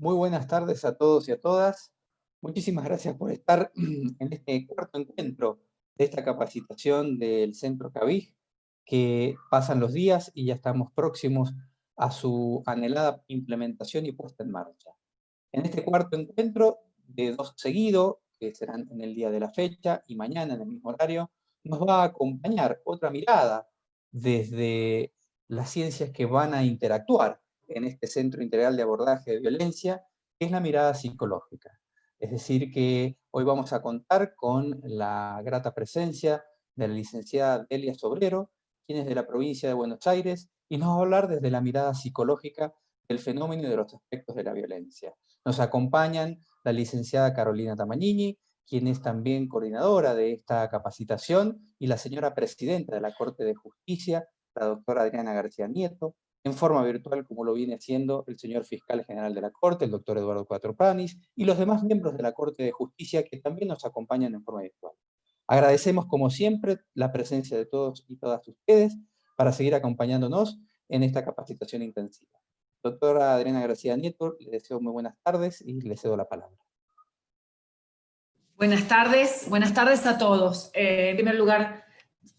Muy buenas tardes a todos y a todas. Muchísimas gracias por estar en este cuarto encuentro de esta capacitación del Centro CABIJ, que pasan los días y ya estamos próximos a su anhelada implementación y puesta en marcha. En este cuarto encuentro, de dos seguidos, que serán en el día de la fecha y mañana en el mismo horario, nos va a acompañar otra mirada desde las ciencias que van a interactuar en este Centro Integral de Abordaje de Violencia, que es la mirada psicológica. Es decir, que hoy vamos a contar con la grata presencia de la licenciada Delia Sobrero, quien es de la provincia de Buenos Aires, y nos va a hablar desde la mirada psicológica del fenómeno y de los aspectos de la violencia. Nos acompañan la licenciada Carolina Tamagnini, quien es también coordinadora de esta capacitación, y la señora presidenta de la Corte de Justicia, la doctora Adriana García Nieto, en forma virtual, como lo viene haciendo el señor fiscal general de la Corte, el doctor Eduardo Quattropanis, y los demás miembros de la Corte de Justicia que también nos acompañan en forma virtual. Agradecemos, como siempre, la presencia de todos y todas ustedes para seguir acompañándonos en esta capacitación intensiva. Doctora Adriana García Nieto, le deseo muy buenas tardes y le cedo la palabra. Buenas tardes a todos. En primer lugar,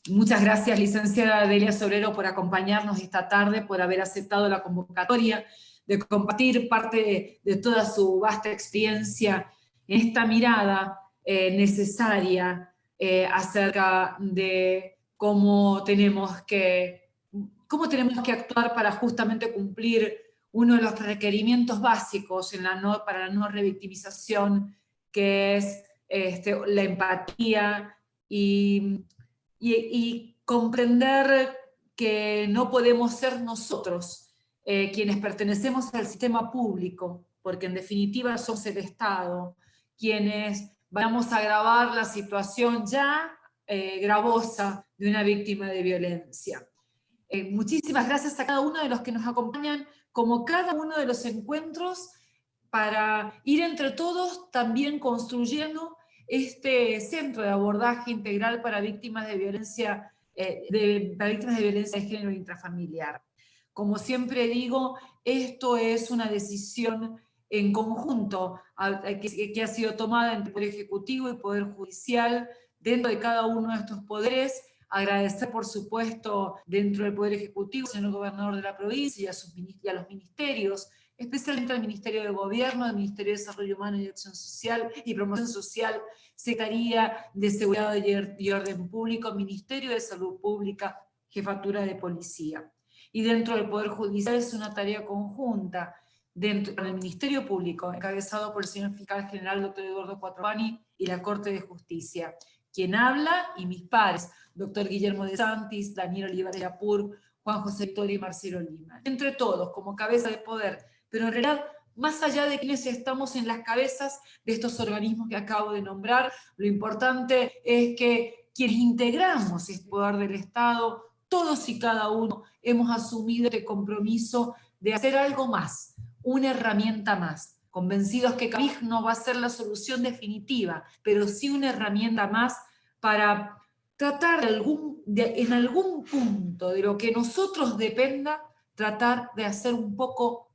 muchas gracias, licenciada Delia Sobrero, por acompañarnos esta tarde, por haber aceptado la convocatoria de compartir parte de toda su vasta experiencia en esta mirada necesaria acerca de cómo tenemos que actuar para justamente cumplir uno de los requerimientos básicos para la no revictimización, que es la empatía y comprender que no podemos ser nosotros quienes pertenecemos al sistema público, porque en definitiva somos el Estado, quienes vamos a agravar la situación ya gravosa de una víctima de violencia. Muchísimas gracias a cada uno de los que nos acompañan, como cada uno de los encuentros, para ir entre todos también construyendo este centro de abordaje integral para víctimas de violencia, de género intrafamiliar. Como siempre digo, esto es una decisión en conjunto que ha sido tomada entre el Poder Ejecutivo y el Poder Judicial, dentro de cada uno de estos poderes. Agradecer, por supuesto, dentro del Poder Ejecutivo, al señor gobernador de la provincia y a los ministerios, especialmente al Ministerio de Gobierno, al Ministerio de Desarrollo Humano y Acción Social y Promoción Social, Secretaría de Seguridad y Orden Público, Ministerio de Salud Pública, Jefatura de Policía. Y dentro del Poder Judicial es una tarea conjunta con el Ministerio Público, encabezado por el señor fiscal general, doctor Eduardo Quattropanis, y la Corte de Justicia. Quien habla, y mis pares, doctor Guillermo de Santis, Daniel Olivares Yapur, Juan José Victoria y Marcelo Lima. Entre todos, como cabeza de poder, pero en realidad, más allá de quienes estamos en las cabezas de estos organismos que acabo de nombrar, lo importante es que quienes integramos este poder del Estado, todos y cada uno, hemos asumido este compromiso de hacer algo más, una herramienta más, convencidos que CABIJ no va a ser la solución definitiva, pero sí una herramienta más para tratar en algún punto de lo que nosotros dependa, tratar de hacer un poco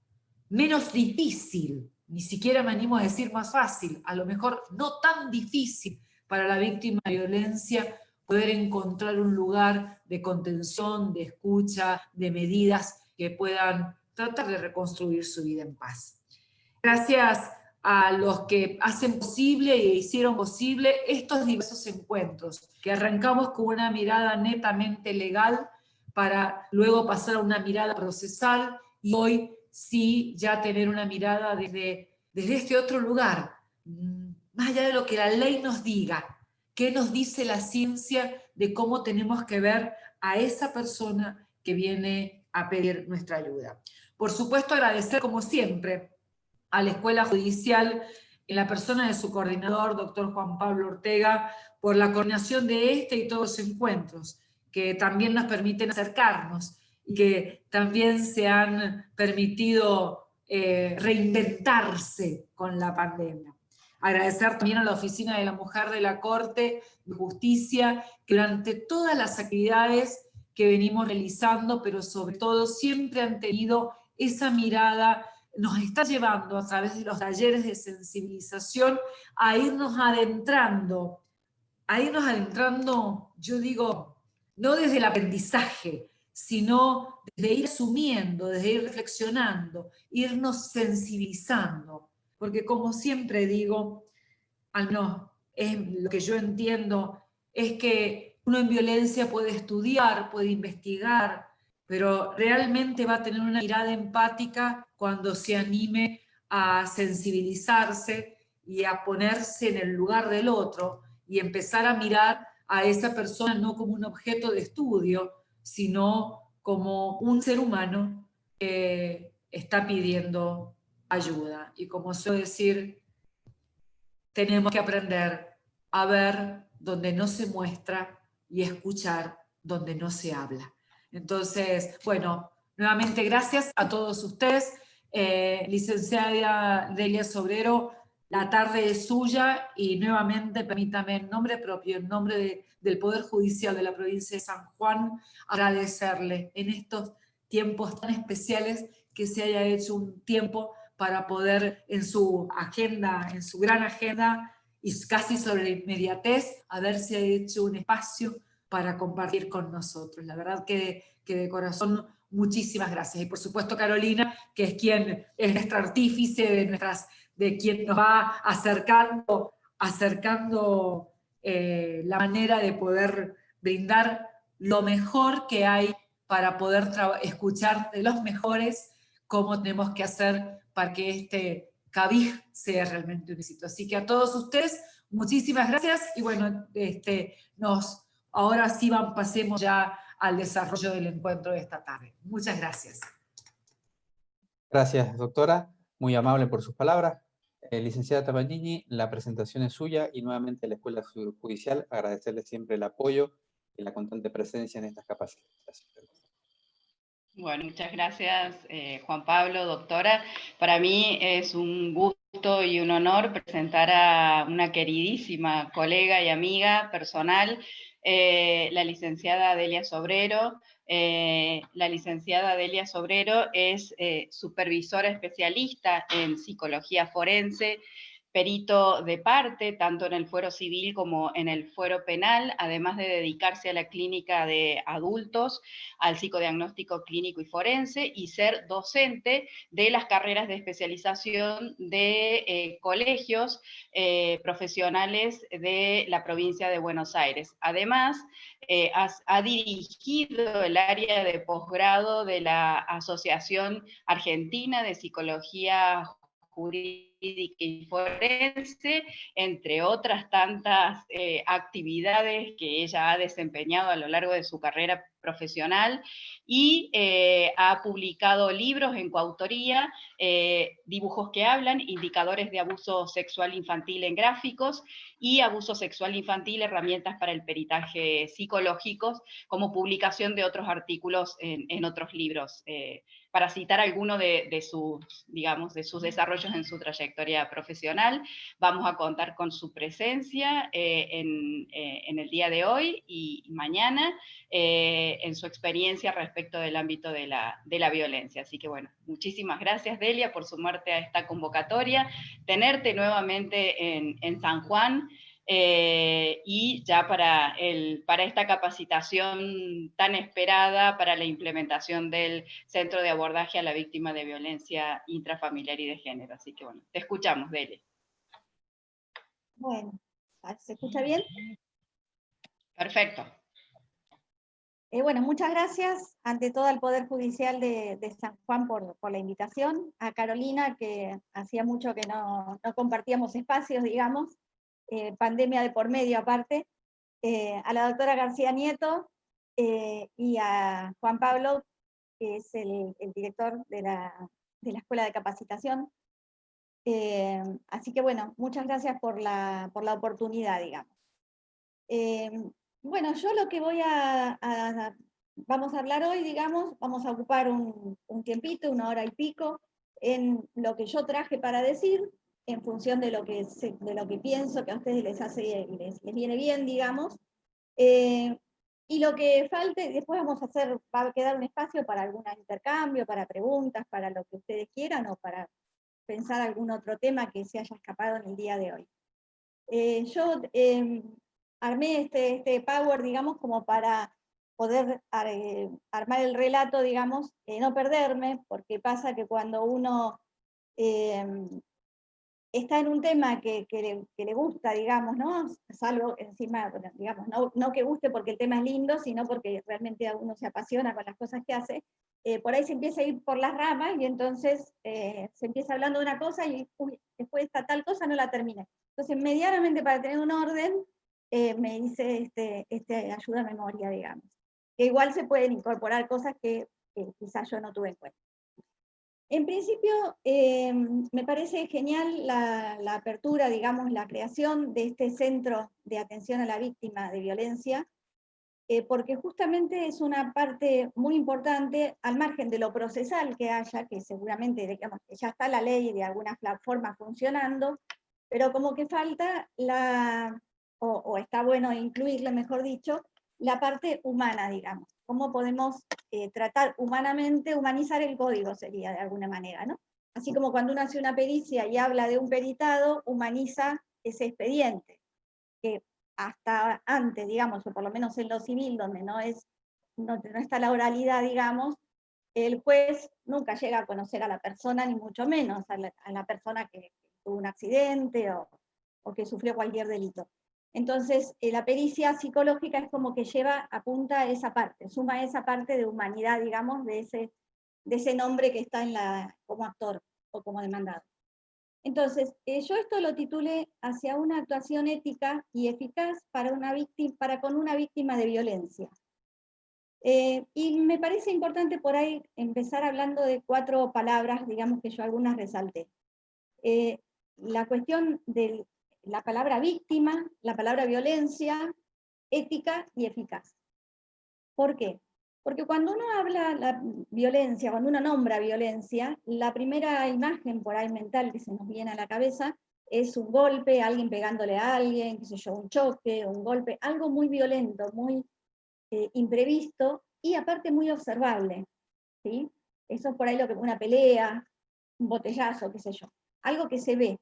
menos difícil, ni siquiera me animo a decir más fácil, a lo mejor no tan difícil para la víctima de violencia poder encontrar un lugar de contención, de escucha, de medidas que puedan tratar de reconstruir su vida en paz. Gracias a los que hacen posible e hicieron posible estos diversos encuentros, que arrancamos con una mirada netamente legal para luego pasar a una mirada procesal y hoy sí ya tener una mirada desde este otro lugar, más allá de lo que la ley nos diga, qué nos dice la ciencia de cómo tenemos que ver a esa persona que viene a pedir nuestra ayuda. Por supuesto, agradecer como siempre a la Escuela Judicial, en la persona de su coordinador, doctor Juan Pablo Ortega, por la coordinación de este y todos los encuentros, que también nos permiten acercarnos y que también se han permitido reinventarse con la pandemia. Agradecer también a la Oficina de la Mujer de la Corte de Justicia, que durante todas las actividades que venimos realizando, pero sobre todo siempre han tenido esa mirada nos está llevando a través de los talleres de sensibilización a irnos adentrando, yo digo, no desde el aprendizaje, sino desde ir asumiendo, desde ir reflexionando, irnos sensibilizando. Porque como siempre digo, al menos es lo que yo entiendo, es que uno en violencia puede estudiar, puede investigar, pero realmente va a tener una mirada empática cuando se anime a sensibilizarse y a ponerse en el lugar del otro y empezar a mirar a esa persona no como un objeto de estudio, sino como un ser humano que está pidiendo ayuda. Y como suelo decir, tenemos que aprender a ver donde no se muestra y escuchar donde no se habla. Entonces, bueno, nuevamente gracias a todos ustedes. Licenciada Delia Sobrero, la tarde es suya y nuevamente permítame en nombre propio, en nombre del Poder Judicial de la provincia de San Juan, agradecerle en estos tiempos tan especiales que se haya hecho un tiempo para poder en su agenda, en su gran agenda, y casi sobre la inmediatez, haberse hecho un espacio para compartir con nosotros. La verdad que de corazón, muchísimas gracias. Y por supuesto Carolina, que es quien es nuestra artífice, de quien nos va acercando la manera de poder brindar lo mejor que hay para poder escuchar de los mejores cómo tenemos que hacer para que este CABIJ sea realmente un éxito. Así que a todos ustedes, muchísimas gracias y bueno, ahora sí pasemos ya al desarrollo del encuentro de esta tarde. Muchas gracias. Gracias, doctora. Muy amable por sus palabras. Licenciada Tabagnini, la presentación es suya y nuevamente la Escuela Judicial agradecerle siempre el apoyo y la constante presencia en estas capacitaciones. Bueno, muchas gracias, Juan Pablo, doctora. Para mí es un gusto y un honor presentar a una queridísima colega y amiga personal, la licenciada Delia Sobrero. La licenciada Delia Sobrero es supervisora especialista en psicología forense, perito de parte, tanto en el fuero civil como en el fuero penal, además de dedicarse a la clínica de adultos, al psicodiagnóstico clínico y forense, y ser docente de las carreras de especialización de colegios profesionales de la provincia de Buenos Aires. Además, ha dirigido el área de posgrado de la Asociación Argentina de Psicología Jurídica y forense, entre otras tantas actividades que ella ha desempeñado a lo largo de su carrera profesional, y ha publicado libros en coautoría, Dibujos que hablan, indicadores de abuso sexual infantil en gráficos, y abuso sexual infantil, herramientas para el peritaje psicológicos, como publicación de otros artículos en otros libros, para citar alguno de sus desarrollos en su trayectoria profesional. Vamos a contar con su presencia en el día de hoy y mañana, en su experiencia respecto del ámbito de la violencia. Así que bueno, muchísimas gracias, Delia, por sumarte a esta convocatoria, tenerte nuevamente en San Juan, y ya para esta capacitación tan esperada para la implementación del Centro de Abordaje a la Víctima de Violencia Intrafamiliar y de Género. Así que bueno, te escuchamos, Delia. Bueno, ¿se escucha bien? Perfecto. Bueno, muchas gracias ante todo al Poder Judicial de San Juan por la invitación, a Carolina, que hacía mucho que no compartíamos espacios, digamos, pandemia de por medio aparte, a la doctora García Nieto y a Juan Pablo, que es el director de la Escuela de Capacitación. Así que bueno, muchas gracias por la oportunidad, digamos. Bueno, yo lo que vamos a hablar hoy, digamos, vamos a ocupar un tiempito, 1 hora y pico, en lo que yo traje para decir, en función de lo que pienso que a ustedes les viene bien, digamos. Y lo que falte, después va a quedar un espacio para algún intercambio, para preguntas, para lo que ustedes quieran, o para pensar algún otro tema que se haya escapado en el día de hoy. Yo armé este Power, digamos, como para poder armar el relato, digamos, no perderme, porque pasa que cuando uno está en un tema que le gusta, digamos, ¿no? Salvo encima, digamos, no que guste porque el tema es lindo, sino porque realmente a uno se apasiona con las cosas que hace, por ahí se empieza a ir por las ramas y entonces se empieza hablando de una cosa y uy, después esta tal cosa no la terminé. Entonces, medianamente para tener un orden, me hice ayuda a memoria, digamos. Que igual se pueden incorporar cosas que quizás yo no tuve en cuenta. En principio, me parece genial la apertura, digamos, la creación de este centro de atención a la víctima de violencia, porque justamente es una parte muy importante, al margen de lo procesal que haya, que seguramente, digamos, que ya está la ley de alguna forma funcionando, pero como que falta o está bueno incluirle, mejor dicho, la parte humana, digamos. Cómo podemos tratar humanamente, humanizar el código sería de alguna manera, ¿no? Así como cuando uno hace una pericia y habla de un peritado, humaniza ese expediente, que hasta antes, digamos, o por lo menos en lo civil, donde no está la oralidad, digamos, el juez nunca llega a conocer a la persona, ni mucho menos a la persona que tuvo un accidente o que sufrió cualquier delito. Entonces, la pericia psicológica es como que apunta a esa parte, suma esa parte de humanidad, digamos, de ese nombre que está como actor o como demandado. Entonces, yo esto lo titulé Hacia una actuación ética y eficaz para con una víctima de violencia. Y me parece importante por ahí empezar hablando de 4 palabras, digamos que yo algunas resalté. La cuestión de la palabra víctima, la palabra violencia, ética y eficaz. ¿Por qué? Porque cuando uno habla la violencia, cuando uno nombra violencia, la primera imagen por ahí mental que se nos viene a la cabeza es un golpe, alguien pegándole a alguien, qué sé yo, un choque, un golpe, algo muy violento, muy imprevisto y aparte muy observable, ¿sí? Eso es por ahí una pelea, un botellazo, qué sé yo, algo que se ve.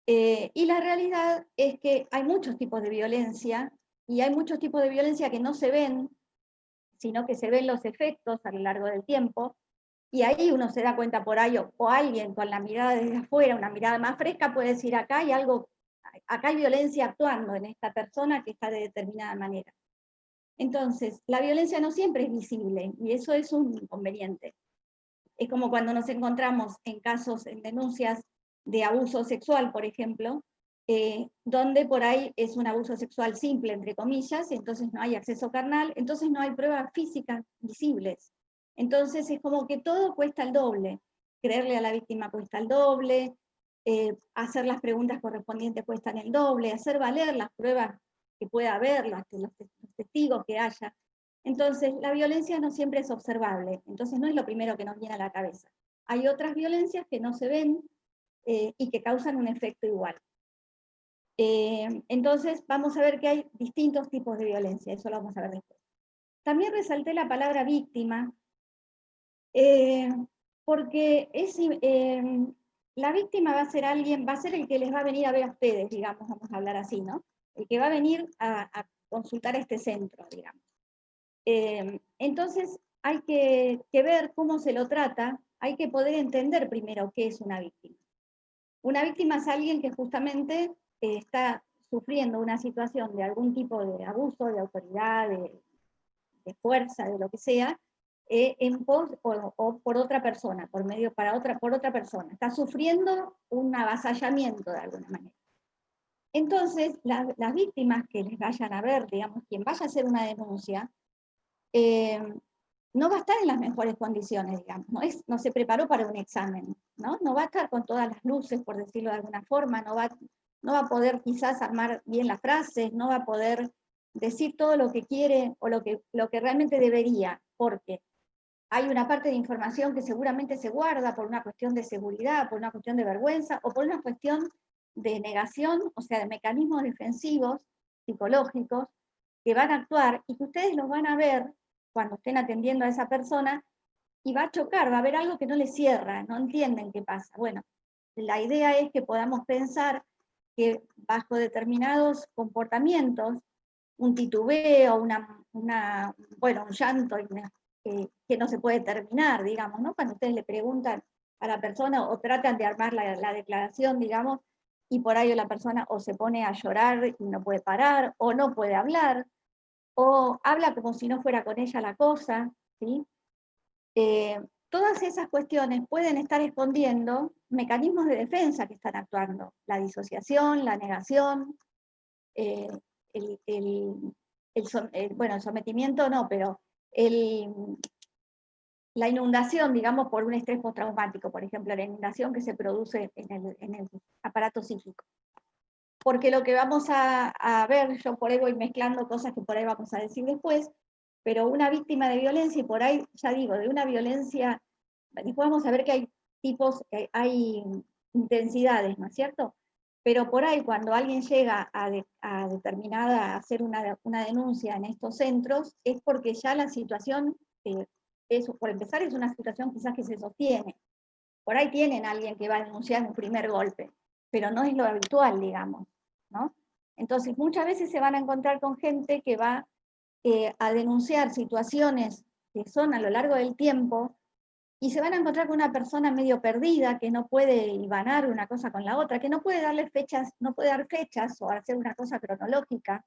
Y la realidad es que hay muchos tipos de violencia, y hay muchos tipos de violencia que no se ven, sino que se ven los efectos a lo largo del tiempo, y ahí uno se da cuenta por ahí, o alguien con la mirada desde afuera, una mirada más fresca, puede decir, acá hay violencia actuando en esta persona que está de determinada manera. Entonces, la violencia no siempre es visible, y eso es un inconveniente. Es como cuando nos encontramos en denuncias de abuso sexual, por ejemplo, donde por ahí es un abuso sexual simple, entre comillas, entonces no hay acceso carnal, entonces no hay pruebas físicas visibles. Entonces es como que todo cuesta el doble. Creerle a la víctima cuesta el doble, hacer las preguntas correspondientes cuestan el doble, hacer valer las pruebas que pueda haber, los testigos que haya. Entonces, la violencia no siempre es observable, entonces no es lo primero que nos viene a la cabeza. Hay otras violencias que no se ven y que causan un efecto igual. Entonces, vamos a ver que hay distintos tipos de violencia, eso lo vamos a ver después. También resalté la palabra víctima, porque la víctima va a ser el que les va a venir a ver a ustedes, digamos, vamos a hablar así, ¿no? El que va a venir a consultar este centro, digamos. Entonces hay que ver cómo se lo trata, hay que poder entender primero qué es una víctima. Una víctima es alguien que justamente está sufriendo una situación de algún tipo de abuso, de autoridad, de fuerza, de lo que sea, en pos o por otra persona, por otra persona. Está sufriendo un avasallamiento de alguna manera. Entonces, las víctimas que les vayan a ver, digamos, quien vaya a hacer una denuncia, no va a estar en las mejores condiciones, digamos, no se preparó para un examen, ¿no? Va a estar con todas las luces, por decirlo de alguna forma, no va a poder quizás armar bien las frases, no va a poder decir todo lo que quiere o lo que realmente debería, porque hay una parte de información que seguramente se guarda por una cuestión de seguridad, por una cuestión de vergüenza, o por una cuestión de negación, o sea, de mecanismos defensivos, psicológicos, que van a actuar y que ustedes los van a ver cuando estén atendiendo a esa persona y va a chocar, va a haber algo que no les cierra, no entienden qué pasa. Bueno, la idea es que podamos pensar que bajo determinados comportamientos, un titubeo, bueno, un llanto que no se puede terminar, digamos, ¿no? Cuando ustedes le preguntan a la persona o tratan de armar la declaración, digamos, y por ahí la persona o se pone a llorar y no puede parar, o no puede hablar, o habla como si no fuera con ella la cosa, ¿sí? Todas esas cuestiones pueden estar escondiendo mecanismos de defensa que están actuando, la disociación, la negación, eh, bueno, el sometimiento no, pero la inundación, digamos, por un estrés postraumático, por ejemplo, la inundación que se produce en el aparato psíquico. Porque lo que vamos a ver, yo por ahí voy mezclando cosas que por ahí vamos a decir después, pero una víctima de violencia, y por ahí, ya digo, de una violencia, después vamos a ver que hay tipos, hay intensidades, ¿no es cierto? Pero por ahí cuando alguien llega a determinada, a hacer una denuncia en estos centros, es porque ya la situación, por empezar, es una situación quizás que se sostiene. Por ahí tienen a alguien que va a denunciar un primer golpe, pero no es lo habitual, digamos, ¿no? Entonces muchas veces se van a encontrar con gente que va a denunciar situaciones que son a lo largo del tiempo, y se van a encontrar con una persona medio perdida, que no puede hilvanar una cosa con la otra, que no puede darle fechas, no puede dar fechas o hacer una cosa cronológica.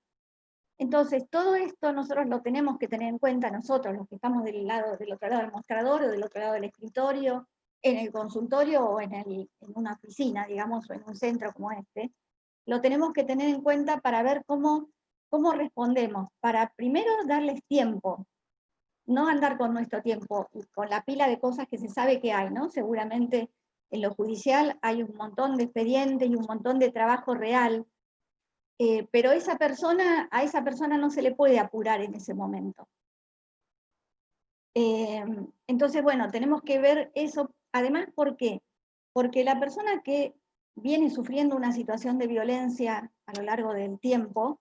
Entonces, todo esto nosotros lo tenemos que tener en cuenta nosotros, los que estamos del otro lado del mostrador, o del otro lado del escritorio, en el consultorio o en una oficina, digamos, o en un centro como este. Lo tenemos que tener en cuenta para ver cómo respondemos, para primero darles tiempo, no andar con nuestro tiempo, con la pila de cosas que se sabe que hay, ¿no? Seguramente en lo judicial hay un montón de expedientes y un montón de trabajo real, pero a esa persona no se le puede apurar en ese momento. Entonces, bueno, tenemos que ver eso. Además, ¿por qué? Porque la persona que viene sufriendo una situación de violencia a lo largo del tiempo,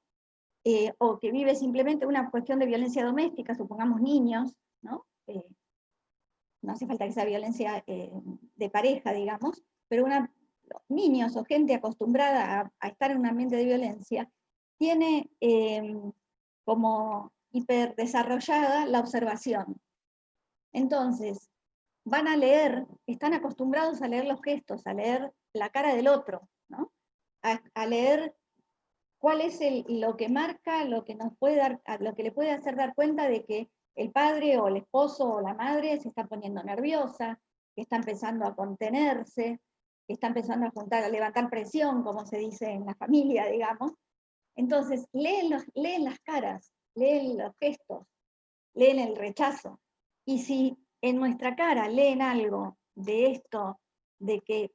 o que vive simplemente una cuestión de violencia doméstica, supongamos niños, ¿no? No hace falta que sea violencia de pareja, digamos, pero niños o gente acostumbrada a estar en un ambiente de violencia, tiene como hiperdesarrollada la observación. Entonces, van a leer, están acostumbrados a leer los gestos, a leer la cara del otro, ¿no? A leer cuál es lo que marca, lo que nos puede dar, lo que le puede hacer dar cuenta de que el padre o el esposo o la madre se está poniendo nerviosa, que está empezando a contenerse, que está empezando a levantar presión, como se dice en la familia, digamos. Entonces, leen las caras, leen los gestos, leen el rechazo. Y si en nuestra cara leen algo de esto, de que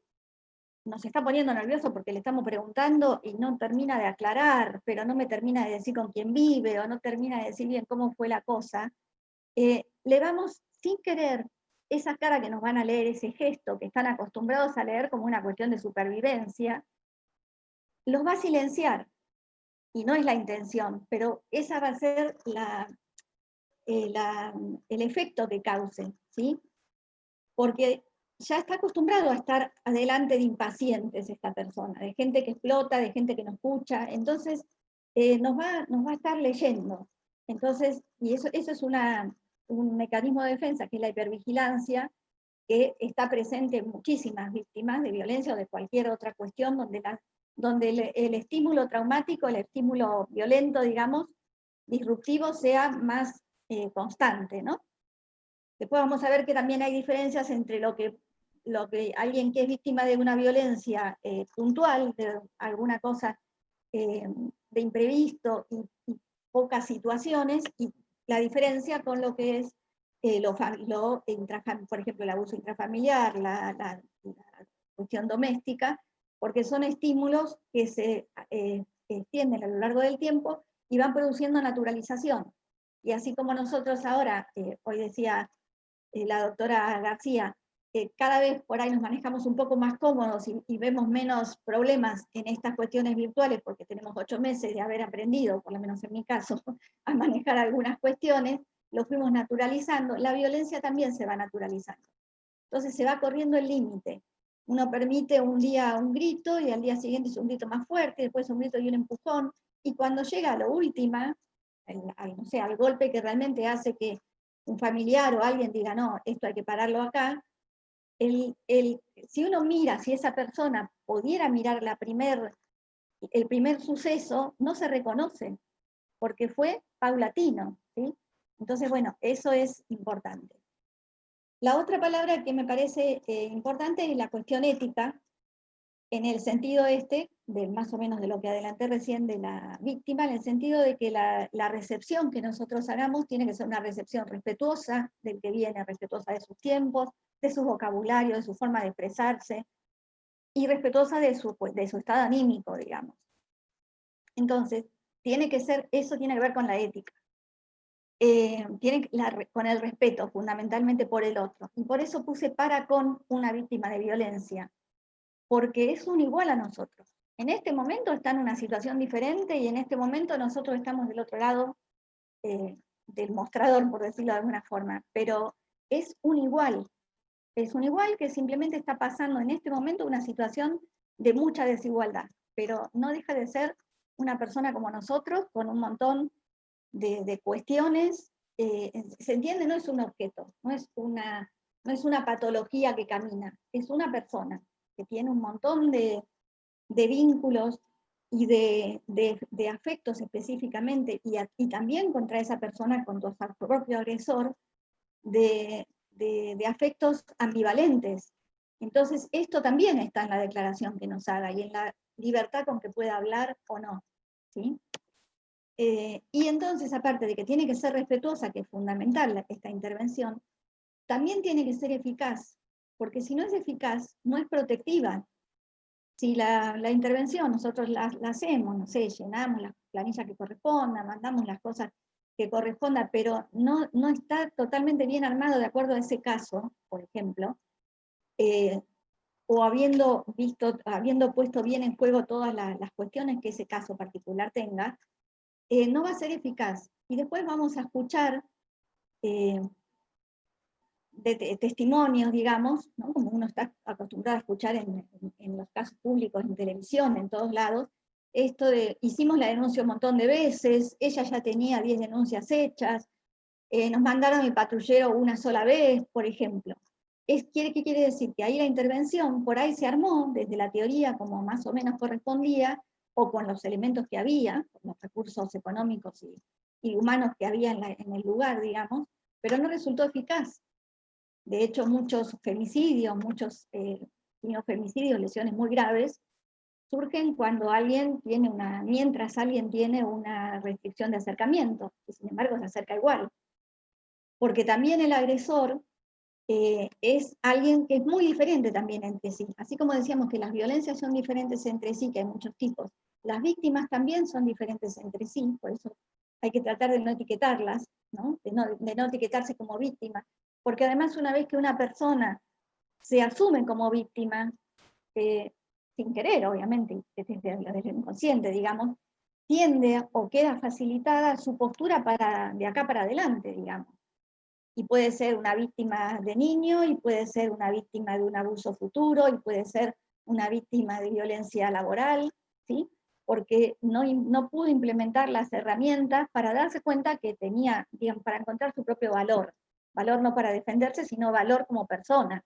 nos está poniendo nervioso porque le estamos preguntando y no termina de aclarar, pero no me termina de decir con quién vive, o no termina de decir bien cómo fue la cosa, le vamos, sin querer, esa cara que nos van a leer, ese gesto que están acostumbrados a leer como una cuestión de supervivencia, los va a silenciar, y no es la intención, pero esa va a ser el efecto que cause, ¿sí? Porque ya está acostumbrado a estar adelante de impacientes esta persona, de gente que explota, de gente que no escucha, entonces nos va a estar leyendo. Entonces, y eso es un mecanismo de defensa, que es la hipervigilancia, que está presente en muchísimas víctimas de violencia o de cualquier otra cuestión donde el estímulo traumático, el estímulo violento, digamos, disruptivo, sea más constante, ¿no? Después vamos a ver que también hay diferencias entre lo que alguien que es víctima de una violencia puntual, de alguna cosa de imprevisto y pocas situaciones, y la diferencia con lo que es por ejemplo, el abuso intrafamiliar, la cuestión doméstica, porque son estímulos que se extienden a lo largo del tiempo y van produciendo naturalización. Y así como nosotros ahora, hoy decía la doctora García, cada vez por ahí nos manejamos un poco más cómodos y vemos menos problemas en estas cuestiones virtuales, porque tenemos 8 meses de haber aprendido, por lo menos en mi caso, a manejar algunas cuestiones, lo fuimos naturalizando, la violencia también se va naturalizando. Entonces se va corriendo el límite. Uno permite un día un grito, y al día siguiente es un grito más fuerte, después un grito y un empujón, y cuando llega a lo última, no sé, al golpe que realmente hace que un familiar o alguien diga, no, esto hay que pararlo acá, si uno mira, si esa persona pudiera mirar el primer suceso, no se reconoce, porque fue paulatino, ¿sí? Entonces, bueno, eso es importante. La otra palabra que me parece importante es la cuestión ética, en el sentido de más o menos de lo que adelanté recién de la víctima, en el sentido de que la recepción que nosotros hagamos tiene que ser una recepción respetuosa del que viene, respetuosa de sus tiempos, de su vocabulario, de su forma de expresarse, y respetuosa de su estado anímico, digamos. Entonces, eso tiene que ver con la ética. Con el respeto, fundamentalmente por el otro. Y por eso puse para con una víctima de violencia, porque es un igual a nosotros. En este momento está en una situación diferente, y en este momento nosotros estamos del otro lado del mostrador, por decirlo de alguna forma, pero es un igual que simplemente está pasando en este momento una situación de mucha desigualdad, pero no deja de ser una persona como nosotros, con un montón de cuestiones. Se entiende, no es un objeto, no es una patología que camina, es una persona que tiene un montón de vínculos y de afectos específicamente, y también contra esa persona, contra su propio agresor, de afectos ambivalentes. Entonces, esto también está en la declaración que nos haga, y en la libertad con que pueda hablar o no, ¿sí? Y entonces, aparte de que tiene que ser respetuosa, que es fundamental esta intervención, también tiene que ser eficaz, porque si no es eficaz, no es protectiva. Si la intervención nosotros la hacemos, no sé, llenamos las planillas que correspondan, mandamos las cosas que correspondan, pero no está totalmente bien armado de acuerdo a ese caso, por ejemplo, o habiendo puesto bien en juego todas las cuestiones que ese caso particular tenga, no va a ser eficaz. Y después vamos a escuchar de testimonios, digamos, ¿no? Como uno está acostumbrado a escuchar en los casos públicos, en televisión, en todos lados, esto de, hicimos la denuncia un montón de veces, ella ya tenía 10 denuncias hechas, nos mandaron el patrullero una sola vez, por ejemplo. ¿Qué quiere decir? Que ahí la intervención por ahí se armó desde la teoría como más o menos correspondía, o con los elementos que había, con los recursos económicos y humanos que había en el lugar, digamos, pero no resultó eficaz. De hecho, muchos femicidios, lesiones muy graves, surgen mientras alguien tiene una restricción de acercamiento, y sin embargo se acerca igual. Porque también el agresor es alguien que es muy diferente también entre sí. Así como decíamos que las violencias son diferentes entre sí, que hay muchos tipos, las víctimas también son diferentes entre sí, por eso hay que tratar de no etiquetarlas, ¿no? De no etiquetarse como víctima, porque además una vez que una persona se asume como víctima, sin querer obviamente, desde el inconsciente, digamos, tiende o queda facilitada su postura de acá para adelante, digamos. Y puede ser una víctima de niño, y puede ser una víctima de un abuso futuro, y puede ser una víctima de violencia laboral, ¿sí? Porque no pudo implementar las herramientas para darse cuenta que tenía, digamos, para encontrar su propio valor no para defenderse, sino valor como persona.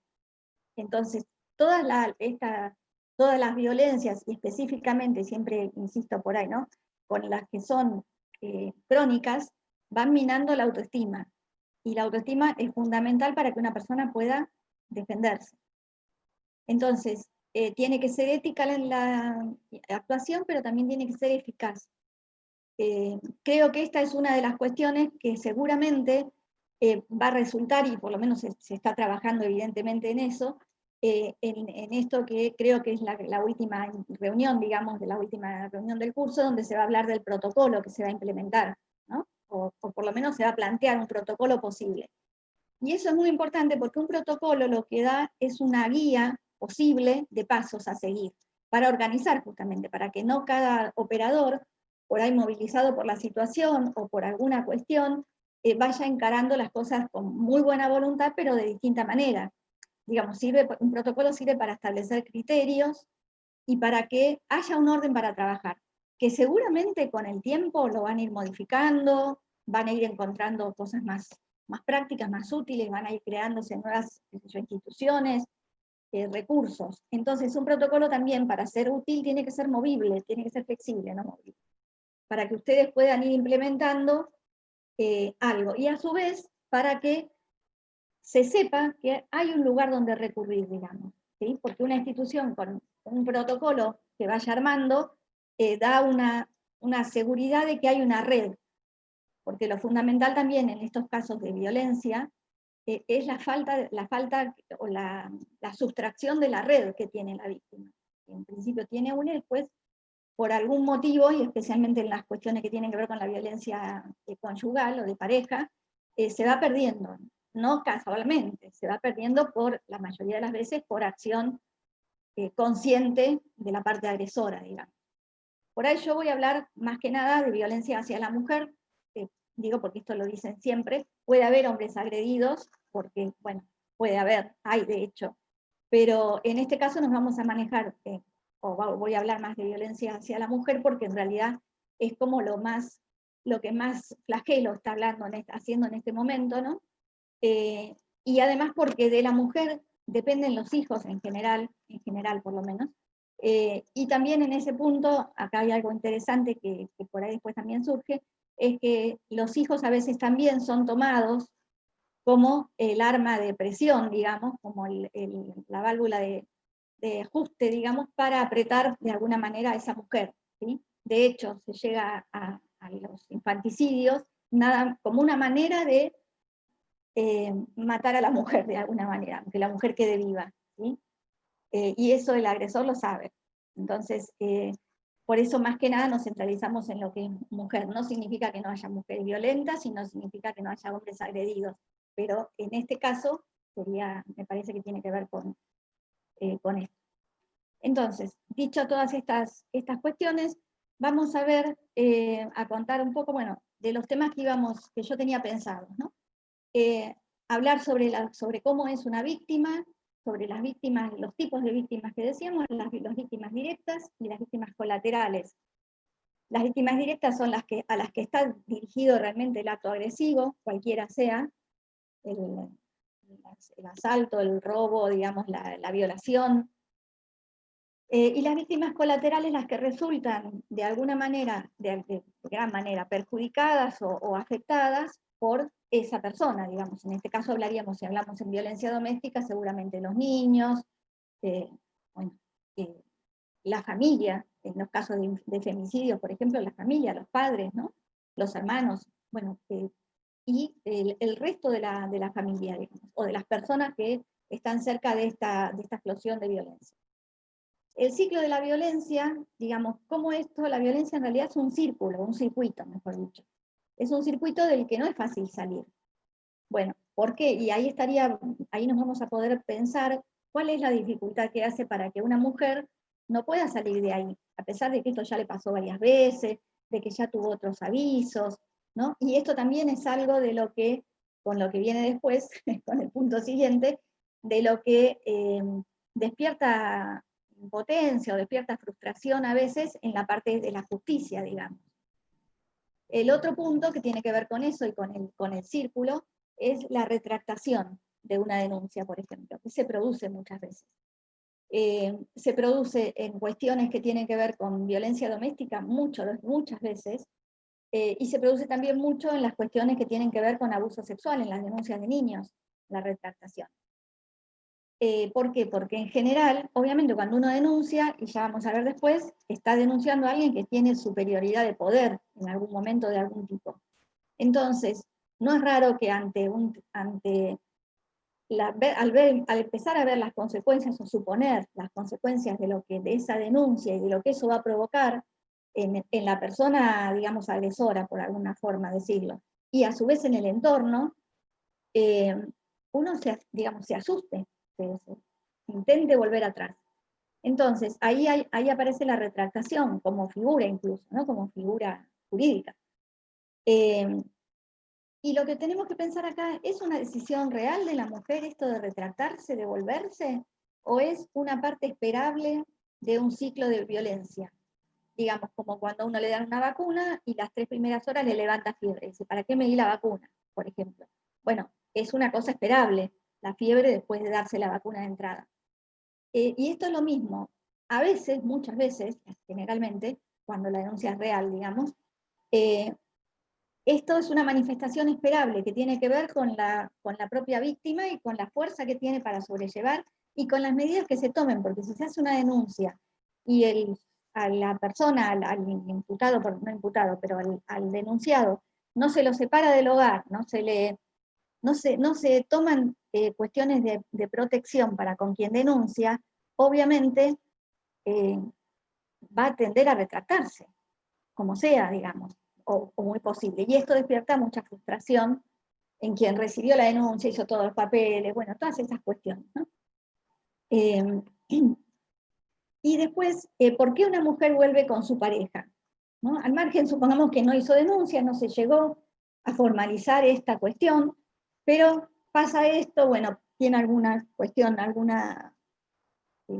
Entonces, todas las violencias, y específicamente, siempre insisto por ahí, ¿no? Con las que son crónicas, van minando la autoestima. Y la autoestima es fundamental para que una persona pueda defenderse. Entonces, tiene que ser ética en la actuación, pero también tiene que ser eficaz. Creo que esta es una de las cuestiones que seguramente va a resultar, y por lo menos se está trabajando evidentemente en eso, en esto que creo que es la última reunión, digamos, de la última reunión del curso, donde se va a hablar del protocolo que se va a implementar, ¿no? O por lo menos se va a plantear un protocolo posible. Y eso es muy importante porque un protocolo lo que da es una guía posible de pasos a seguir, para organizar justamente, para que no cada operador, por ahí movilizado por la situación o por alguna cuestión, vaya encarando las cosas con muy buena voluntad, pero de distinta manera. Digamos, un protocolo sirve para establecer criterios y para que haya un orden para trabajar, que seguramente con el tiempo lo van a ir modificando, van a ir encontrando cosas más prácticas, más útiles, van a ir creándose nuevas instituciones, recursos. Entonces, un protocolo también, para ser útil, tiene que ser movible, tiene que ser flexible, no movible, para que ustedes puedan ir implementando algo. Y a su vez, para que se sepa que hay un lugar donde recurrir, digamos, ¿sí? Porque una institución con un protocolo que vaya armando da una seguridad de que hay una red, porque lo fundamental también en estos casos de violencia es la falta o la sustracción de la red que tiene la víctima. En principio tiene una y después, por algún motivo, y especialmente en las cuestiones que tienen que ver con la violencia conyugal o de pareja, se va perdiendo, no casualmente, se va perdiendo por la mayoría de las veces por acción consciente de la parte agresora, digamos. Por ahí yo voy a hablar más que nada de violencia hacia la mujer, digo porque esto lo dicen siempre, puede haber hombres agredidos, porque, bueno, puede haber, hay de hecho, pero en este caso nos vamos a manejar, voy a hablar más de violencia hacia la mujer, porque en realidad es como lo que más flagelo está haciendo en este momento, ¿no? Y además porque de la mujer dependen los hijos en general por lo menos, y también en ese punto, acá hay algo interesante que por ahí después también surge, es que los hijos a veces también son tomados como el arma de presión, digamos, como la válvula de ajuste, digamos, para apretar de alguna manera a esa mujer, ¿sí? De hecho, se llega a los infanticidios como una manera de matar a la mujer de alguna manera, aunque la mujer quede viva, ¿sí? Y eso el agresor lo sabe. Entonces, por eso más que nada nos centralizamos en lo que es mujer. No significa que no haya mujeres violentas, sino significa que no haya hombres agredidos. Pero en este caso, me parece que tiene que ver con esto. Entonces, dicho todas estas cuestiones, vamos a ver, a contar un poco, bueno, de los temas que yo tenía pensados, ¿no? Hablar sobre cómo es una víctima, sobre las víctimas, los tipos de víctimas que decíamos, las víctimas directas y las víctimas colaterales. Las víctimas directas son a las que está dirigido realmente el acto agresivo, cualquiera sea, el asalto, el robo, digamos, la violación. Y las víctimas colaterales, las que resultan de alguna manera, de gran manera, perjudicadas o afectadas por esa persona, digamos. En este caso si hablamos en violencia doméstica, seguramente los niños, bueno, la familia, en los casos de femicidios, por ejemplo, la familia, los padres, ¿no? Los hermanos, bueno, y el resto de la familia, digamos, o de las personas que están cerca de esta explosión de violencia. El ciclo de la violencia, digamos, la violencia en realidad es un circuito, mejor dicho. Es un circuito del que no es fácil salir. Bueno, ¿por qué? Y ahí nos vamos a poder pensar cuál es la dificultad que hace para que una mujer no pueda salir de ahí, a pesar de que esto ya le pasó varias veces, de que ya tuvo otros avisos, ¿no? Y esto también es algo con lo que viene después, con el punto siguiente, de lo que despierta impotencia o despierta frustración a veces en la parte de la justicia, digamos. El otro punto que tiene que ver con eso y con el círculo es la retractación de una denuncia, por ejemplo, que se produce muchas veces. Se produce en cuestiones que tienen que ver con violencia doméstica muchas veces, y se produce también mucho en las cuestiones que tienen que ver con abuso sexual, en las denuncias de niños, la retractación. ¿Por qué? Porque en general, obviamente cuando uno denuncia, y ya vamos a ver después, está denunciando a alguien que tiene superioridad de poder en algún momento de algún tipo. Entonces, no es raro que al empezar a ver las consecuencias o suponer las consecuencias de esa denuncia y de lo que eso va a provocar en la persona, digamos, agresora, por alguna forma decirlo, y a su vez en el entorno, uno se asuste, se intente volver atrás. Entonces, ahí aparece la retractación como figura incluso, ¿no? Como figura jurídica. Y lo que tenemos que pensar acá, ¿es una decisión real de la mujer esto de retractarse, de volverse? ¿O es una parte esperable de un ciclo de violencia? Digamos, como cuando a uno le dan una vacuna y las 3 primeras horas le levanta fiebre. Dice, ¿para qué me di la vacuna? Por ejemplo. Bueno, es una cosa esperable, la fiebre después de darse la vacuna de entrada. Y esto es lo mismo. A veces, muchas veces, generalmente, cuando la denuncia es real, digamos, esto es una manifestación esperable que tiene que ver con la propia víctima y con la fuerza que tiene para sobrellevar y con las medidas que se tomen, porque si se hace una denuncia y a la persona, al imputado, no imputado, pero al denunciado, no se lo separa del hogar, no se toman cuestiones de protección para con quien denuncia, obviamente va a tender a retractarse, como sea, digamos, o muy posible. Y esto despierta mucha frustración en quien recibió la denuncia, hizo todos los papeles, bueno, todas esas cuestiones, ¿no? Y después, ¿por qué una mujer vuelve con su pareja? ¿No? Al margen, supongamos que no hizo denuncia, no se llegó a formalizar esta cuestión, pero pasa esto, bueno, tiene alguna cuestión, alguna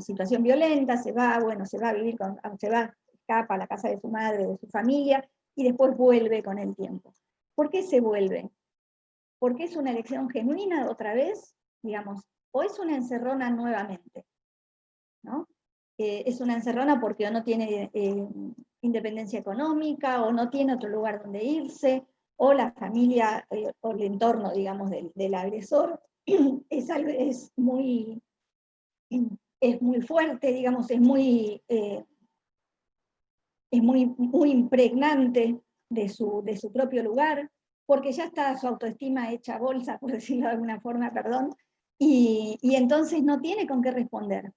situación violenta, se va a vivir, escapa a la casa de su madre, de su familia, y después vuelve con el tiempo. ¿Por qué se vuelve? ¿Porque es una elección genuina otra vez, digamos, o es una encerrona nuevamente? ¿No? Es una encerrona porque o no tiene independencia económica, o no tiene otro lugar donde irse, o la familia, o el entorno, digamos, del agresor, es muy fuerte, digamos, es muy impregnante de su propio lugar, porque ya está su autoestima hecha bolsa, por decirlo de alguna forma, perdón, y entonces no tiene con qué responder.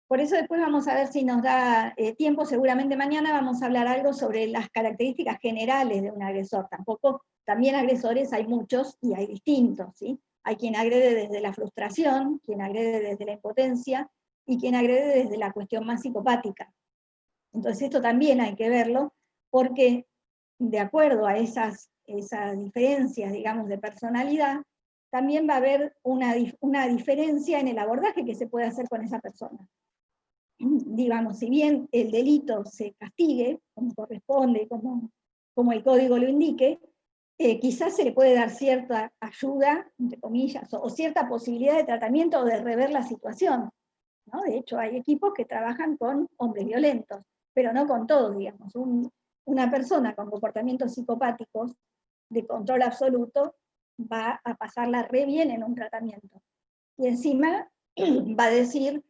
Por eso después vamos a ver si nos da tiempo, seguramente mañana vamos a hablar algo sobre las características generales de un agresor. También agresores hay muchos y hay distintos, ¿sí? Hay quien agrede desde la frustración, quien agrede desde la impotencia, y quien agrede desde la cuestión más psicopática. Entonces esto también hay que verlo, porque de acuerdo a esas diferencias, digamos, de personalidad, también va a haber una diferencia en el abordaje que se puede hacer con esa persona. Digamos, si bien el delito se castigue, como corresponde, como el código lo indique, quizás se le puede dar cierta ayuda, entre comillas, o cierta posibilidad de tratamiento o de rever la situación, ¿no? De hecho, hay equipos que trabajan con hombres violentos, pero no con todos, digamos. Una persona con comportamientos psicopáticos de control absoluto va a pasarla re bien en un tratamiento. Y encima va a decir,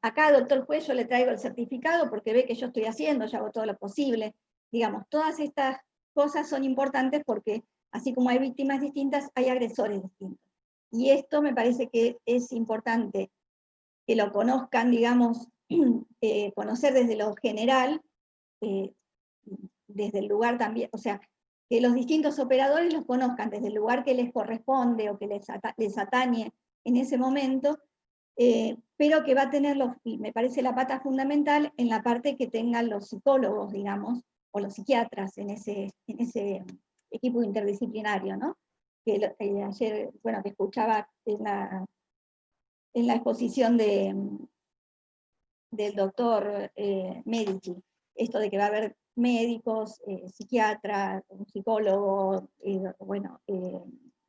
acá, doctor juez, yo le traigo el certificado porque ve que yo estoy haciendo, yo hago todo lo posible. Digamos, todas estas cosas son importantes porque, así como hay víctimas distintas, hay agresores distintos. Y esto me parece que es importante que lo conozcan, digamos, conocer desde lo general, desde el lugar también, o sea, que los distintos operadores los conozcan desde el lugar que les corresponde o que les atañe en ese momento, pero que va a tener, me parece la pata fundamental, en la parte que tengan los psicólogos, digamos, o los psiquiatras en ese equipo interdisciplinario, ¿no? Que ayer, bueno, que escuchaba en la exposición del doctor Medici, esto de que va a haber médicos, psiquiatras, un psicólogo, bueno,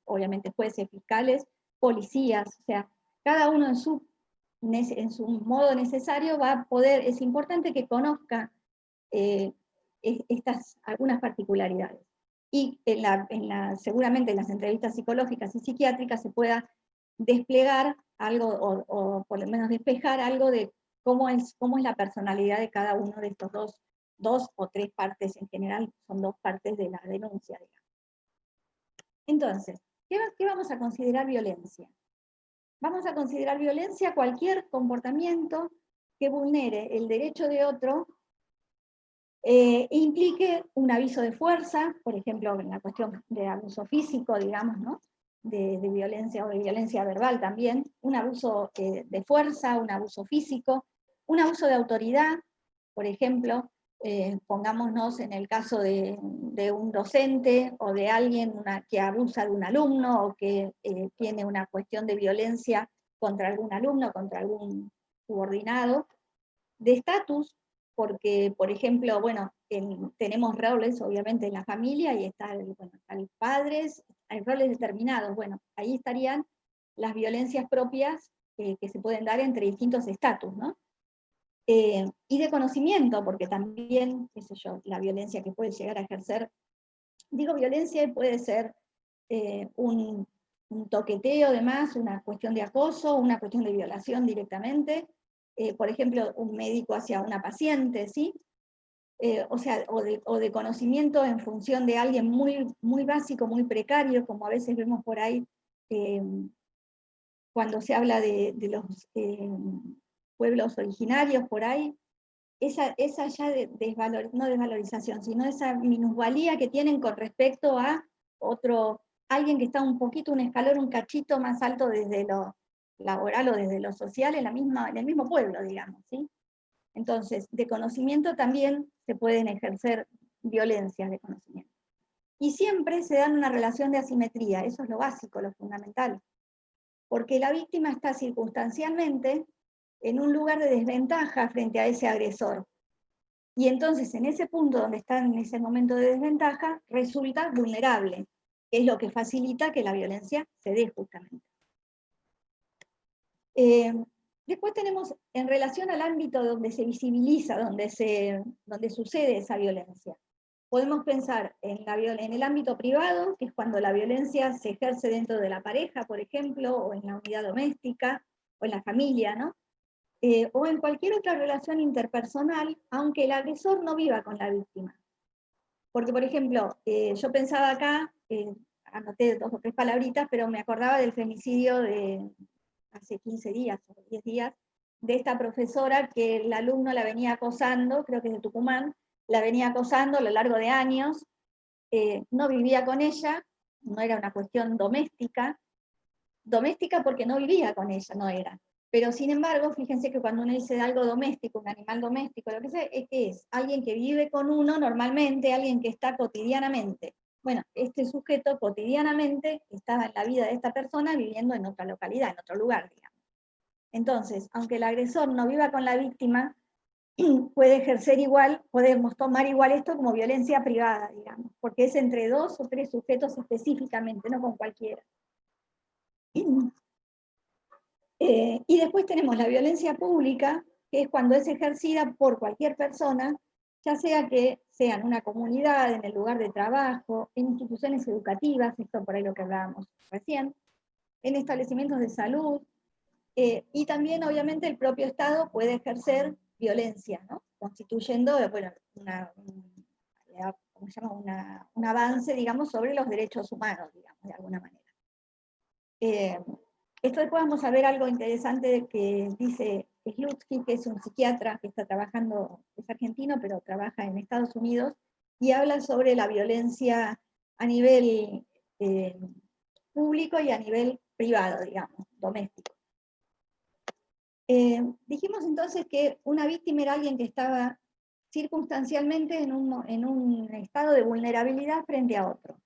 obviamente jueces, fiscales, policías, o sea, cada uno en su modo necesario va a poder, es importante que conozca algunas particularidades. Y seguramente en las entrevistas psicológicas y psiquiátricas se pueda desplegar algo, o por lo menos despejar algo de cómo es la personalidad de cada uno de estos dos o tres partes, en general son 2 partes de la denuncia, digamos. Entonces, ¿qué vamos a considerar violencia? Vamos a considerar violencia cualquier comportamiento que vulnere el derecho de otro, implique un aviso de fuerza, por ejemplo, en la cuestión de abuso físico, digamos, ¿no? de violencia o de violencia verbal también, un abuso de fuerza, un abuso físico, un abuso de autoridad, por ejemplo, pongámonos en el caso de un docente o de alguien que abusa de un alumno o que tiene una cuestión de violencia contra algún alumno, contra algún subordinado, de estatus, porque, por ejemplo, bueno, tenemos roles, obviamente, en la familia, y están los padres, hay roles determinados, bueno, ahí estarían las violencias propias que se pueden dar entre distintos estatus, ¿no? Y de conocimiento, porque también, qué sé yo, la violencia que puede llegar a ejercer, digo violencia y puede ser un toqueteo, además, una cuestión de acoso, una cuestión de violación directamente, por ejemplo, un médico hacia una paciente, ¿sí? O sea, o de conocimiento en función de alguien muy, muy básico, muy precario, como a veces vemos por ahí, cuando se habla de los pueblos originarios por ahí, esa ya no desvalorización, sino esa minusvalía que tienen con respecto a alguien que está un poquito, un escalón, un cachito más alto desde lo laboral o desde lo social en el mismo pueblo, digamos, ¿sí? Entonces, de conocimiento también se pueden ejercer violencias de conocimiento. Y siempre se dan una relación de asimetría, eso es lo básico, lo fundamental. Porque la víctima está circunstancialmente en un lugar de desventaja frente a ese agresor. Y entonces, en ese punto donde está en ese momento de desventaja, resulta vulnerable, que es lo que facilita que la violencia se dé justamente. Después tenemos, en relación al ámbito donde se visibiliza, donde sucede esa violencia, podemos pensar en el ámbito privado, que es cuando la violencia se ejerce dentro de la pareja, por ejemplo, o en la unidad doméstica, o en la familia, ¿no? O en cualquier otra relación interpersonal, aunque el agresor no viva con la víctima. Porque, por ejemplo, yo pensaba acá, anoté 2 o 3 palabritas, pero me acordaba del femicidio de hace 15 días o 10 días, de esta profesora que el alumno la venía acosando, creo que es de Tucumán, la venía acosando a lo largo de años, no vivía con ella, no era una cuestión doméstica porque no vivía con ella, no era. Pero sin embargo, fíjense que cuando uno dice algo doméstico, un animal doméstico, lo que sea, es que es alguien que vive con uno normalmente, alguien que está cotidianamente. Bueno, este sujeto cotidianamente estaba en la vida de esta persona viviendo en otra localidad, en otro lugar, digamos. Entonces, aunque el agresor no viva con la víctima, puede ejercer igual, podemos tomar igual esto como violencia privada, digamos, porque es entre 2 o 3 sujetos específicamente, no con cualquiera. Y después tenemos la violencia pública, que es cuando es ejercida por cualquier persona, ya sea que sea en una comunidad, en el lugar de trabajo, en instituciones educativas, esto por ahí lo que hablábamos recién, en establecimientos de salud, y también obviamente el propio Estado puede ejercer violencia, ¿no? Constituyendo, bueno, ¿cómo se llama? Un avance, digamos, sobre los derechos humanos, digamos, de alguna manera. Esto después vamos a ver algo interesante que dice Slutsky, que es un psiquiatra que está trabajando, es argentino, pero trabaja en Estados Unidos, y habla sobre la violencia a nivel público y a nivel privado, digamos, doméstico. Dijimos entonces que una víctima era alguien que estaba circunstancialmente en un estado de vulnerabilidad frente a otro.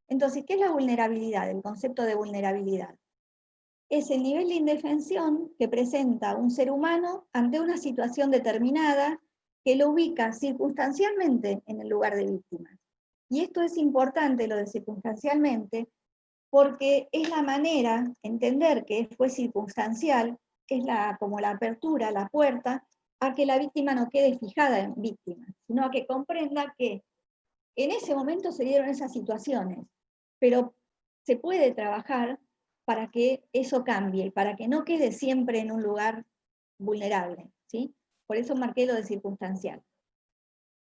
Entonces, ¿qué es la vulnerabilidad? El concepto de vulnerabilidad es el nivel de indefensión que presenta un ser humano ante una situación determinada que lo ubica circunstancialmente en el lugar de víctima. Y esto es importante, lo de circunstancialmente, porque es la manera, entender que fue circunstancial, es como la apertura, la puerta, a que la víctima no quede fijada en víctima, sino a que comprenda que en ese momento se dieron esas situaciones, pero se puede trabajar para que eso cambie, para que no quede siempre en un lugar vulnerable, ¿sí? Por eso marqué lo de circunstancial.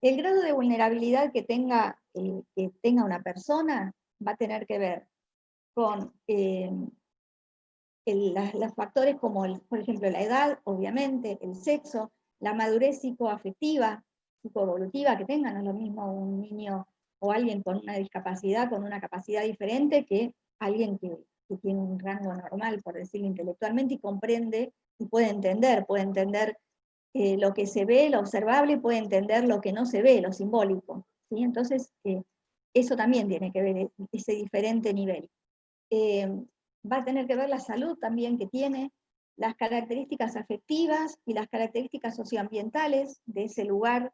El grado de vulnerabilidad que tenga una persona va a tener que ver con los factores como, por ejemplo, la edad, obviamente, el sexo, la madurez psicoafectiva, psicoevolutiva que tenga, no es lo mismo un niño o alguien con una discapacidad, con una capacidad diferente, que alguien que tiene un rango normal, por decirlo intelectualmente, y comprende y puede entender lo que se ve, lo observable, y puede entender lo que no se ve, lo simbólico, ¿sí? Entonces, eso también tiene que ver ese diferente nivel. Va a tener que ver la salud también que tiene, las características afectivas y las características socioambientales de ese lugar,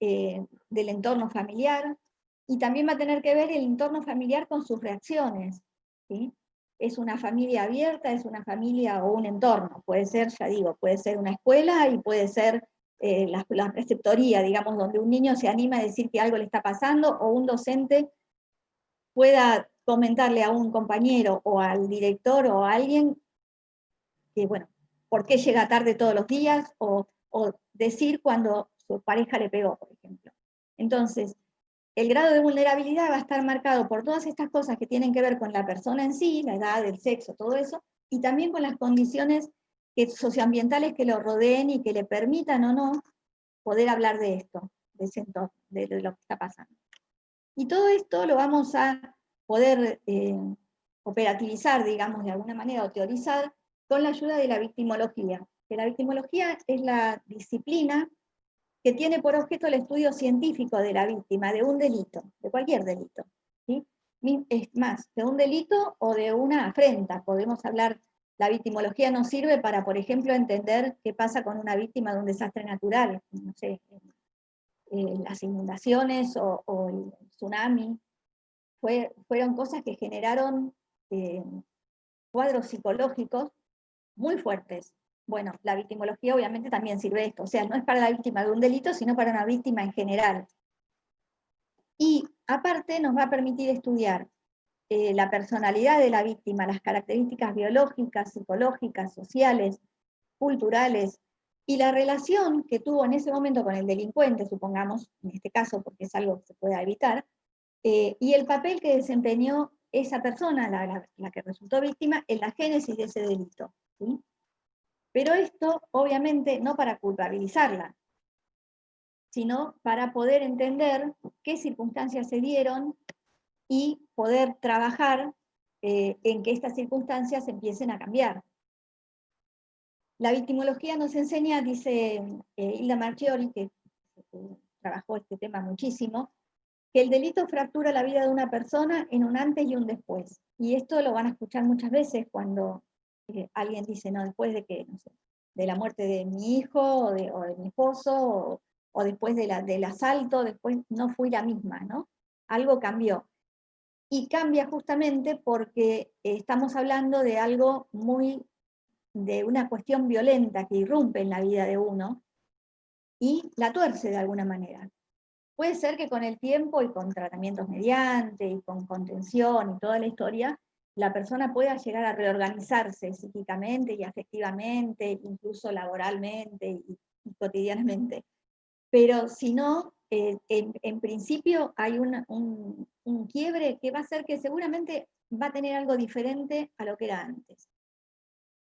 del entorno familiar, y también va a tener que ver el entorno familiar con sus reacciones, ¿sí? Es una familia abierta, es una familia o un entorno, puede ser, ya digo, puede ser una escuela y puede ser la preceptoría, digamos, donde un niño se anima a decir que algo le está pasando, o un docente pueda comentarle a un compañero o al director o a alguien que, bueno, por qué llega tarde todos los días, o decir cuando su pareja le pegó, por ejemplo. Entonces, el grado de vulnerabilidad va a estar marcado por todas estas cosas que tienen que ver con la persona en sí, la edad, el sexo, todo eso, y también con las condiciones socioambientales que lo rodeen y que le permitan o no poder hablar de esto, de ese entorno, de lo que está pasando. Y todo esto lo vamos a poder operativizar, digamos, de alguna manera, o teorizar, con la ayuda de la victimología. Que la victimología es la disciplina que tiene por objeto el estudio científico de la víctima, de un delito, de cualquier delito, ¿sí? Es más, de un delito o de una afrenta. Podemos hablar, la victimología nos sirve para, por ejemplo, entender qué pasa con una víctima de un desastre natural, no sé, las inundaciones o el tsunami. Fueron cosas que generaron cuadros psicológicos muy fuertes. Bueno, la victimología obviamente también sirve esto, o sea, no es para la víctima de un delito, sino para una víctima en general. Y aparte nos va a permitir estudiar la personalidad de la víctima, las características biológicas, psicológicas, sociales, culturales, y la relación que tuvo en ese momento con el delincuente, supongamos, en este caso, porque es algo que se pueda evitar, y el papel que desempeñó esa persona, la que resultó víctima, en la génesis de ese delito, ¿sí? Pero esto, obviamente, no para culpabilizarla, sino para poder entender qué circunstancias se dieron y poder trabajar en que estas circunstancias empiecen a cambiar. La victimología nos enseña, dice Hilda Marchiori, que trabajó este tema muchísimo, que el delito fractura la vida de una persona en un antes y un después. Y esto lo van a escuchar muchas veces cuando alguien dice, no, después de que, no sé, de la muerte de mi hijo o de mi esposo, o después del asalto, después no fui la misma, ¿no? Algo cambió. Y cambia justamente porque estamos hablando de algo de una cuestión violenta que irrumpe en la vida de uno y la tuerce de alguna manera. Puede ser que con el tiempo y con tratamientos mediante y con contención y toda la historia, la persona pueda llegar a reorganizarse psíquicamente y afectivamente, incluso laboralmente y cotidianamente. Pero si no, en principio hay un quiebre que va a hacer que seguramente va a tener algo diferente a lo que era antes.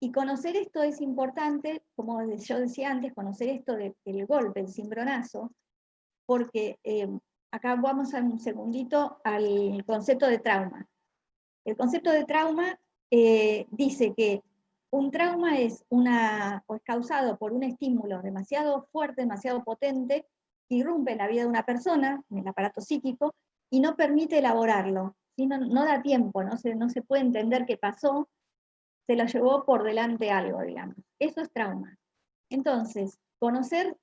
Y conocer esto es importante, como yo decía antes, conocer esto del golpe, el cimbronazo, porque acá vamos a un segundito al concepto de trauma. El concepto de trauma dice que un trauma es causado por un estímulo demasiado fuerte, demasiado potente, que irrumpe en la vida de una persona, en el aparato psíquico, y no permite elaborarlo. ¿Sí? No da tiempo, no se puede entender qué pasó, se lo llevó por delante algo, digamos. Eso es trauma. Entonces, conocer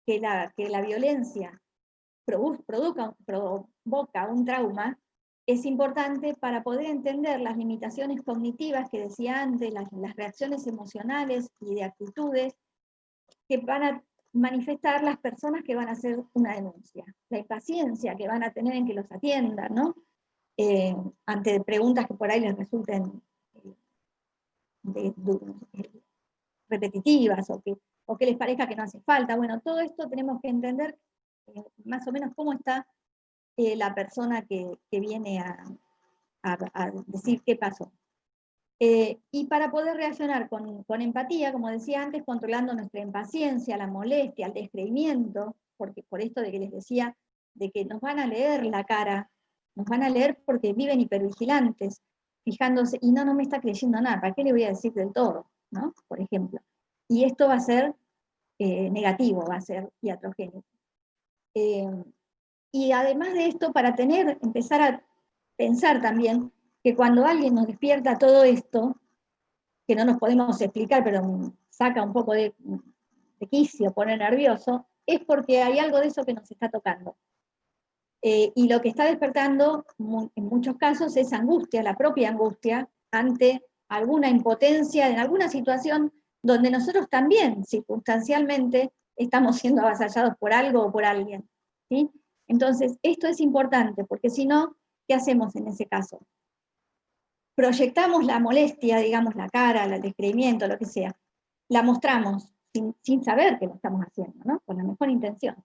que la violencia provoca un trauma es importante para poder entender las limitaciones cognitivas que decía antes, las reacciones emocionales y de actitudes que van a manifestar las personas que van a hacer una denuncia. La impaciencia que van a tener en que los atiendan, ¿no? Ante preguntas que por ahí les resulten repetitivas o que les parezca que no hace falta. Bueno, todo esto tenemos que entender más o menos cómo está la persona que viene a decir qué pasó. Y para poder reaccionar con empatía, como decía antes, controlando nuestra impaciencia, la molestia, el descreimiento, porque por esto de que les decía, de que nos van a leer la cara, nos van a leer porque viven hipervigilantes. fijándose, y no me está creyendo nada, ¿para qué le voy a decir del todo? ¿No? Por ejemplo. Y esto va a ser negativo, va a ser iatrogénico. Y además de esto, para empezar a pensar también que cuando alguien nos despierta todo esto, que no nos podemos explicar, pero saca un poco de quicio, pone nervioso, es porque hay algo de eso que nos está tocando. Y lo que está despertando en muchos casos es angustia, la propia angustia, ante alguna impotencia, en alguna situación donde nosotros también, circunstancialmente, estamos siendo avasallados por algo o por alguien. ¿Sí? Entonces, esto es importante, porque si no, ¿qué hacemos en ese caso? Proyectamos la molestia, digamos, la cara, el descreimiento, lo que sea, la mostramos sin saber que lo estamos haciendo, ¿no? Con la mejor intención.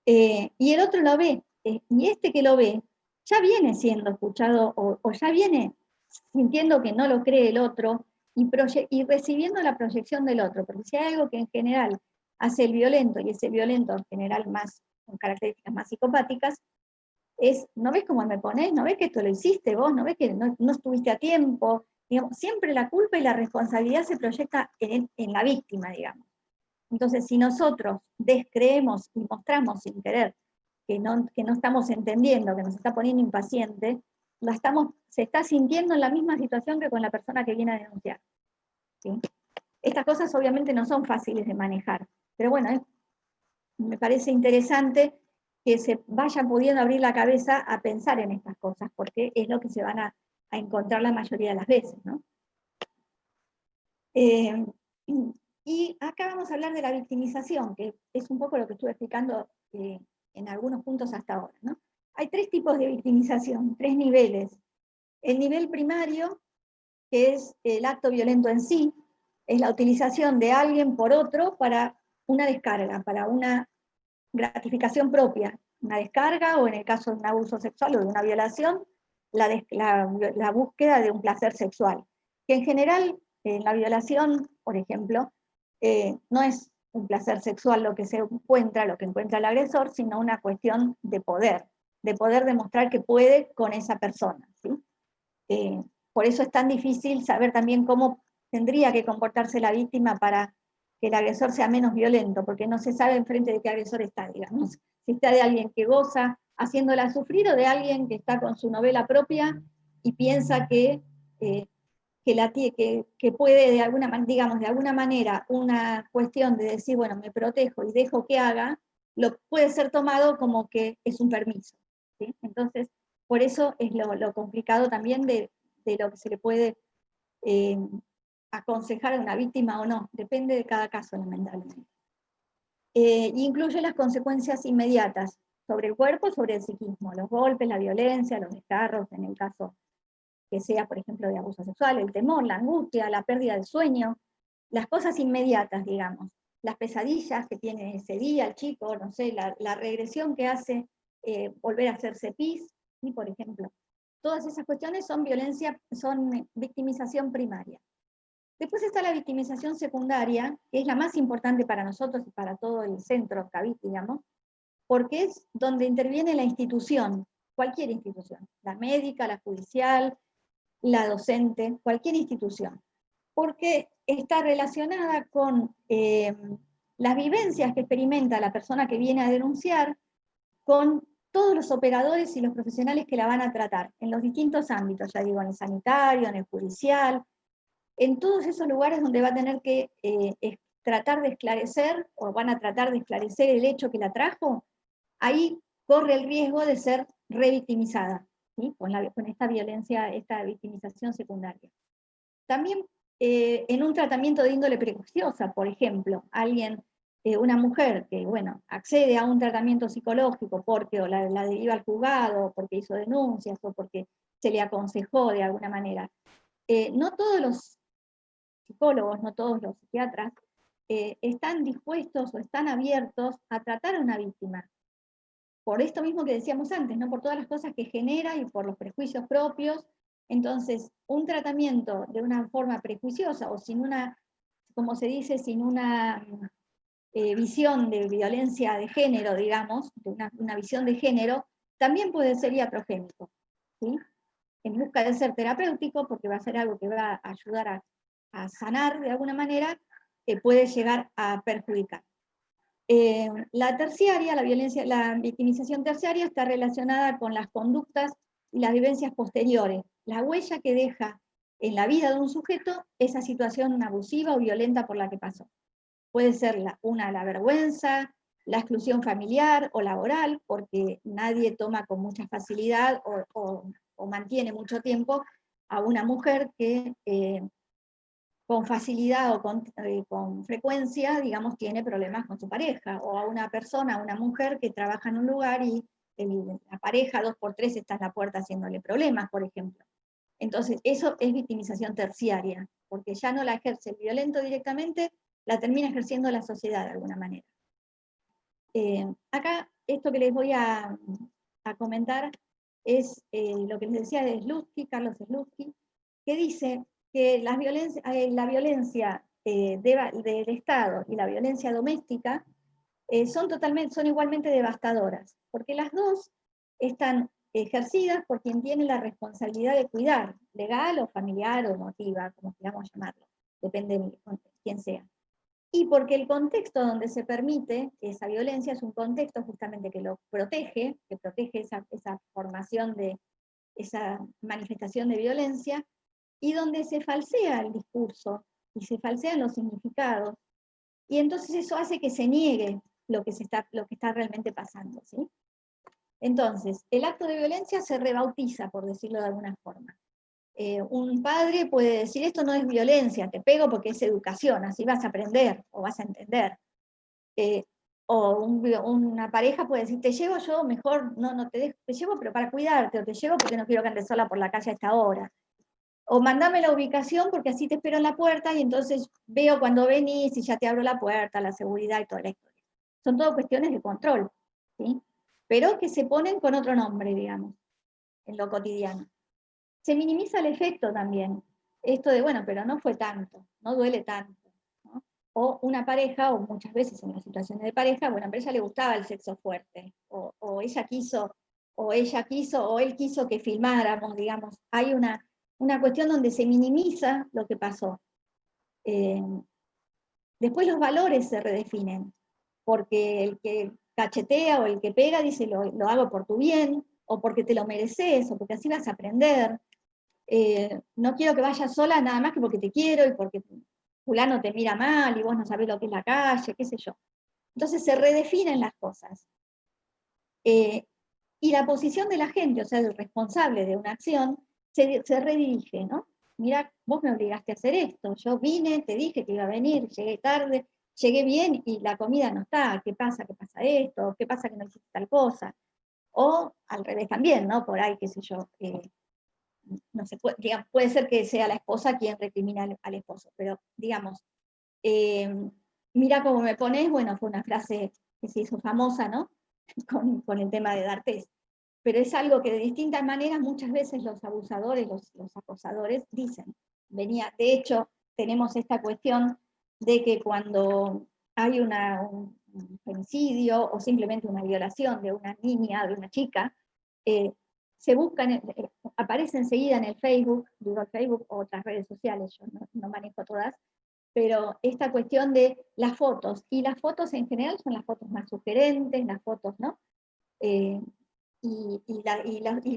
Y el otro lo ve, y este que lo ve ya viene siendo escuchado o ya viene sintiendo que no lo cree el otro y recibiendo la proyección del otro, porque si hay algo que en general hace el violento, y ese violento en general más con características más psicopáticas, es, ¿no ves cómo me pones? ¿No ves que esto lo hiciste vos? ¿No ves que no estuviste a tiempo? Digamos, siempre la culpa y la responsabilidad se proyecta en la víctima, digamos. Entonces, si nosotros descreemos y mostramos sin querer que no estamos entendiendo, que nos está poniendo impaciente, se está sintiendo en la misma situación que con la persona que viene a denunciar. ¿Sí? Estas cosas obviamente no son fáciles de manejar, pero bueno, me parece interesante que se vayan pudiendo abrir la cabeza a pensar en estas cosas, porque es lo que se van a encontrar la mayoría de las veces, ¿no? Y acá vamos a hablar de la victimización, que es un poco lo que estuve explicando en algunos puntos hasta ahora, ¿no? Hay 3 tipos de victimización, 3 niveles. El nivel primario, que es el acto violento en sí, es la utilización de alguien por otro para una descarga, para una gratificación propia, una descarga, o en el caso de un abuso sexual o de una violación, la búsqueda de un placer sexual. Que en general, en la violación, por ejemplo, no es un placer sexual lo que encuentra el agresor, sino una cuestión de poder demostrar que puede con esa persona. ¿Sí? Por eso es tan difícil saber también cómo tendría que comportarse la víctima para que el agresor sea menos violento, porque no se sabe enfrente de qué agresor está, digamos. Si está de alguien que goza haciéndola sufrir o de alguien que está con su novela propia y piensa que puede de alguna manera una cuestión de decir, bueno, me protejo y dejo que haga, lo puede ser tomado como que es un permiso. ¿Sí? Entonces, por eso es lo complicado también de lo que se le puede aconsejar a una víctima o no, depende de cada caso, lamentablemente. Incluye las consecuencias inmediatas sobre el cuerpo, sobre el psiquismo, los golpes, la violencia, los descarros, en el caso que sea, por ejemplo, de abuso sexual, el temor, la angustia, la pérdida del sueño, las cosas inmediatas, digamos, las pesadillas que tiene ese día el chico, no sé, la regresión que hace volver a hacerse pis, ¿sí? Por ejemplo. Todas esas cuestiones son victimización primaria. Después está la victimización secundaria, que es la más importante para nosotros y para todo el centro CABIS, digamos, porque es donde interviene la institución, cualquier institución, la médica, la judicial, la docente, cualquier institución, porque está relacionada con las vivencias que experimenta la persona que viene a denunciar, con todos los operadores y los profesionales que la van a tratar, en los distintos ámbitos, ya digo, en el sanitario, en el judicial, en todos esos lugares donde va a tener que tratar de esclarecer, o van a tratar de esclarecer el hecho que la trajo, ahí corre el riesgo de ser revictimizada, ¿sí? con esta violencia, esta victimización secundaria. También en un tratamiento de índole prejuiciosa, por ejemplo, una mujer que, bueno, accede a un tratamiento psicológico porque o la deriva al juzgado, porque hizo denuncias, o porque se le aconsejó de alguna manera. No todos los psicólogos, no todos los psiquiatras, están dispuestos o están abiertos a tratar a una víctima. Por esto mismo que decíamos antes, ¿no? Por todas las cosas que genera y por los prejuicios propios. Entonces, un tratamiento de una forma prejuiciosa o sin una, como se dice, sin una visión de violencia de género, digamos, de una visión de género, también puede ser iatrogénico. ¿Sí? en busca de ser terapéutico, porque va a ser algo que va a ayudar a sanar de alguna manera, puede llegar a perjudicar. La terciaria, la victimización terciaria está relacionada con las conductas y las vivencias posteriores, la huella que deja en la vida de un sujeto esa situación abusiva o violenta por la que pasó. Puede ser la vergüenza, la exclusión familiar o laboral, porque nadie toma con mucha facilidad o mantiene mucho tiempo a una mujer que con facilidad o con frecuencia, digamos, tiene problemas con su pareja, o a una persona, a una mujer que trabaja en un lugar y la pareja 2x3 está en la puerta haciéndole problemas, por ejemplo. Entonces, eso es victimización terciaria, porque ya no la ejerce el violento directamente, la termina ejerciendo la sociedad de alguna manera. Acá, esto que les voy a comentar es lo que les decía de Carlos Slutsky, que dice que la violencia del Estado y la violencia doméstica son igualmente devastadoras, porque las dos están ejercidas por quien tiene la responsabilidad de cuidar, legal o familiar o emotiva, como queramos llamarlo, depende de quién sea. Y porque el contexto donde se permite esa violencia es un contexto justamente que lo protege, esa formación de esa manifestación de violencia, y donde se falsea el discurso y se falsean los significados, y entonces eso hace que se niegue lo que está realmente pasando, ¿sí? Entonces, el acto de violencia se rebautiza, por decirlo de alguna forma. Un padre puede decir, esto no es violencia, te pego porque es educación, así vas a aprender o vas a entender. O una pareja puede decir, te llevo yo, mejor no te dejo, te llevo pero para cuidarte, o te llevo porque no quiero que andes sola por la calle a esta hora. O mandame la ubicación porque así te espero en la puerta y entonces veo cuando venís y ya te abro la puerta, la seguridad y toda la historia. Son todo cuestiones de control, ¿sí? Pero que se ponen con otro nombre, digamos, en lo cotidiano. Se minimiza el efecto también. Esto de, bueno, pero no fue tanto, no duele tanto, ¿no? O una pareja, o muchas veces en las situaciones de pareja, bueno, a ella le gustaba el sexo fuerte, o ella quiso, o él quiso que filmáramos, digamos. Hay una cuestión donde se minimiza lo que pasó. Después los valores se redefinen, porque el que cachetea o el que pega dice lo hago por tu bien, o porque te lo mereces, o porque así vas a aprender. No quiero que vayas sola nada más que porque te quiero y porque fulano te mira mal y vos no sabés lo que es la calle, qué sé yo. Entonces se redefinen las cosas. Y la posición de la gente, o sea, el responsable de una acción, se redirige, ¿no? Mira, vos me obligaste a hacer esto, yo vine, te dije que iba a venir, llegué tarde, llegué bien y la comida no está, ¿qué pasa? ¿Qué pasa esto? ¿Qué pasa que no hiciste tal cosa? O al revés también, ¿no? Por ahí, qué sé yo, no se puede, digamos, puede ser que sea la esposa quien recrimina al esposo, pero digamos, mira cómo me pones, bueno, fue una frase que se hizo famosa, ¿no? Con el tema de D'Artés. Pero es algo que de distintas maneras muchas veces los abusadores, los acosadores dicen. De hecho, tenemos esta cuestión de que cuando hay un femicidio o simplemente una violación de una niña, de una chica, se buscan, aparece enseguida en el Facebook, digo el Facebook o otras redes sociales, yo no manejo todas, pero esta cuestión de las fotos, y las fotos en general son las fotos más sugerentes, las fotos, ¿no? Y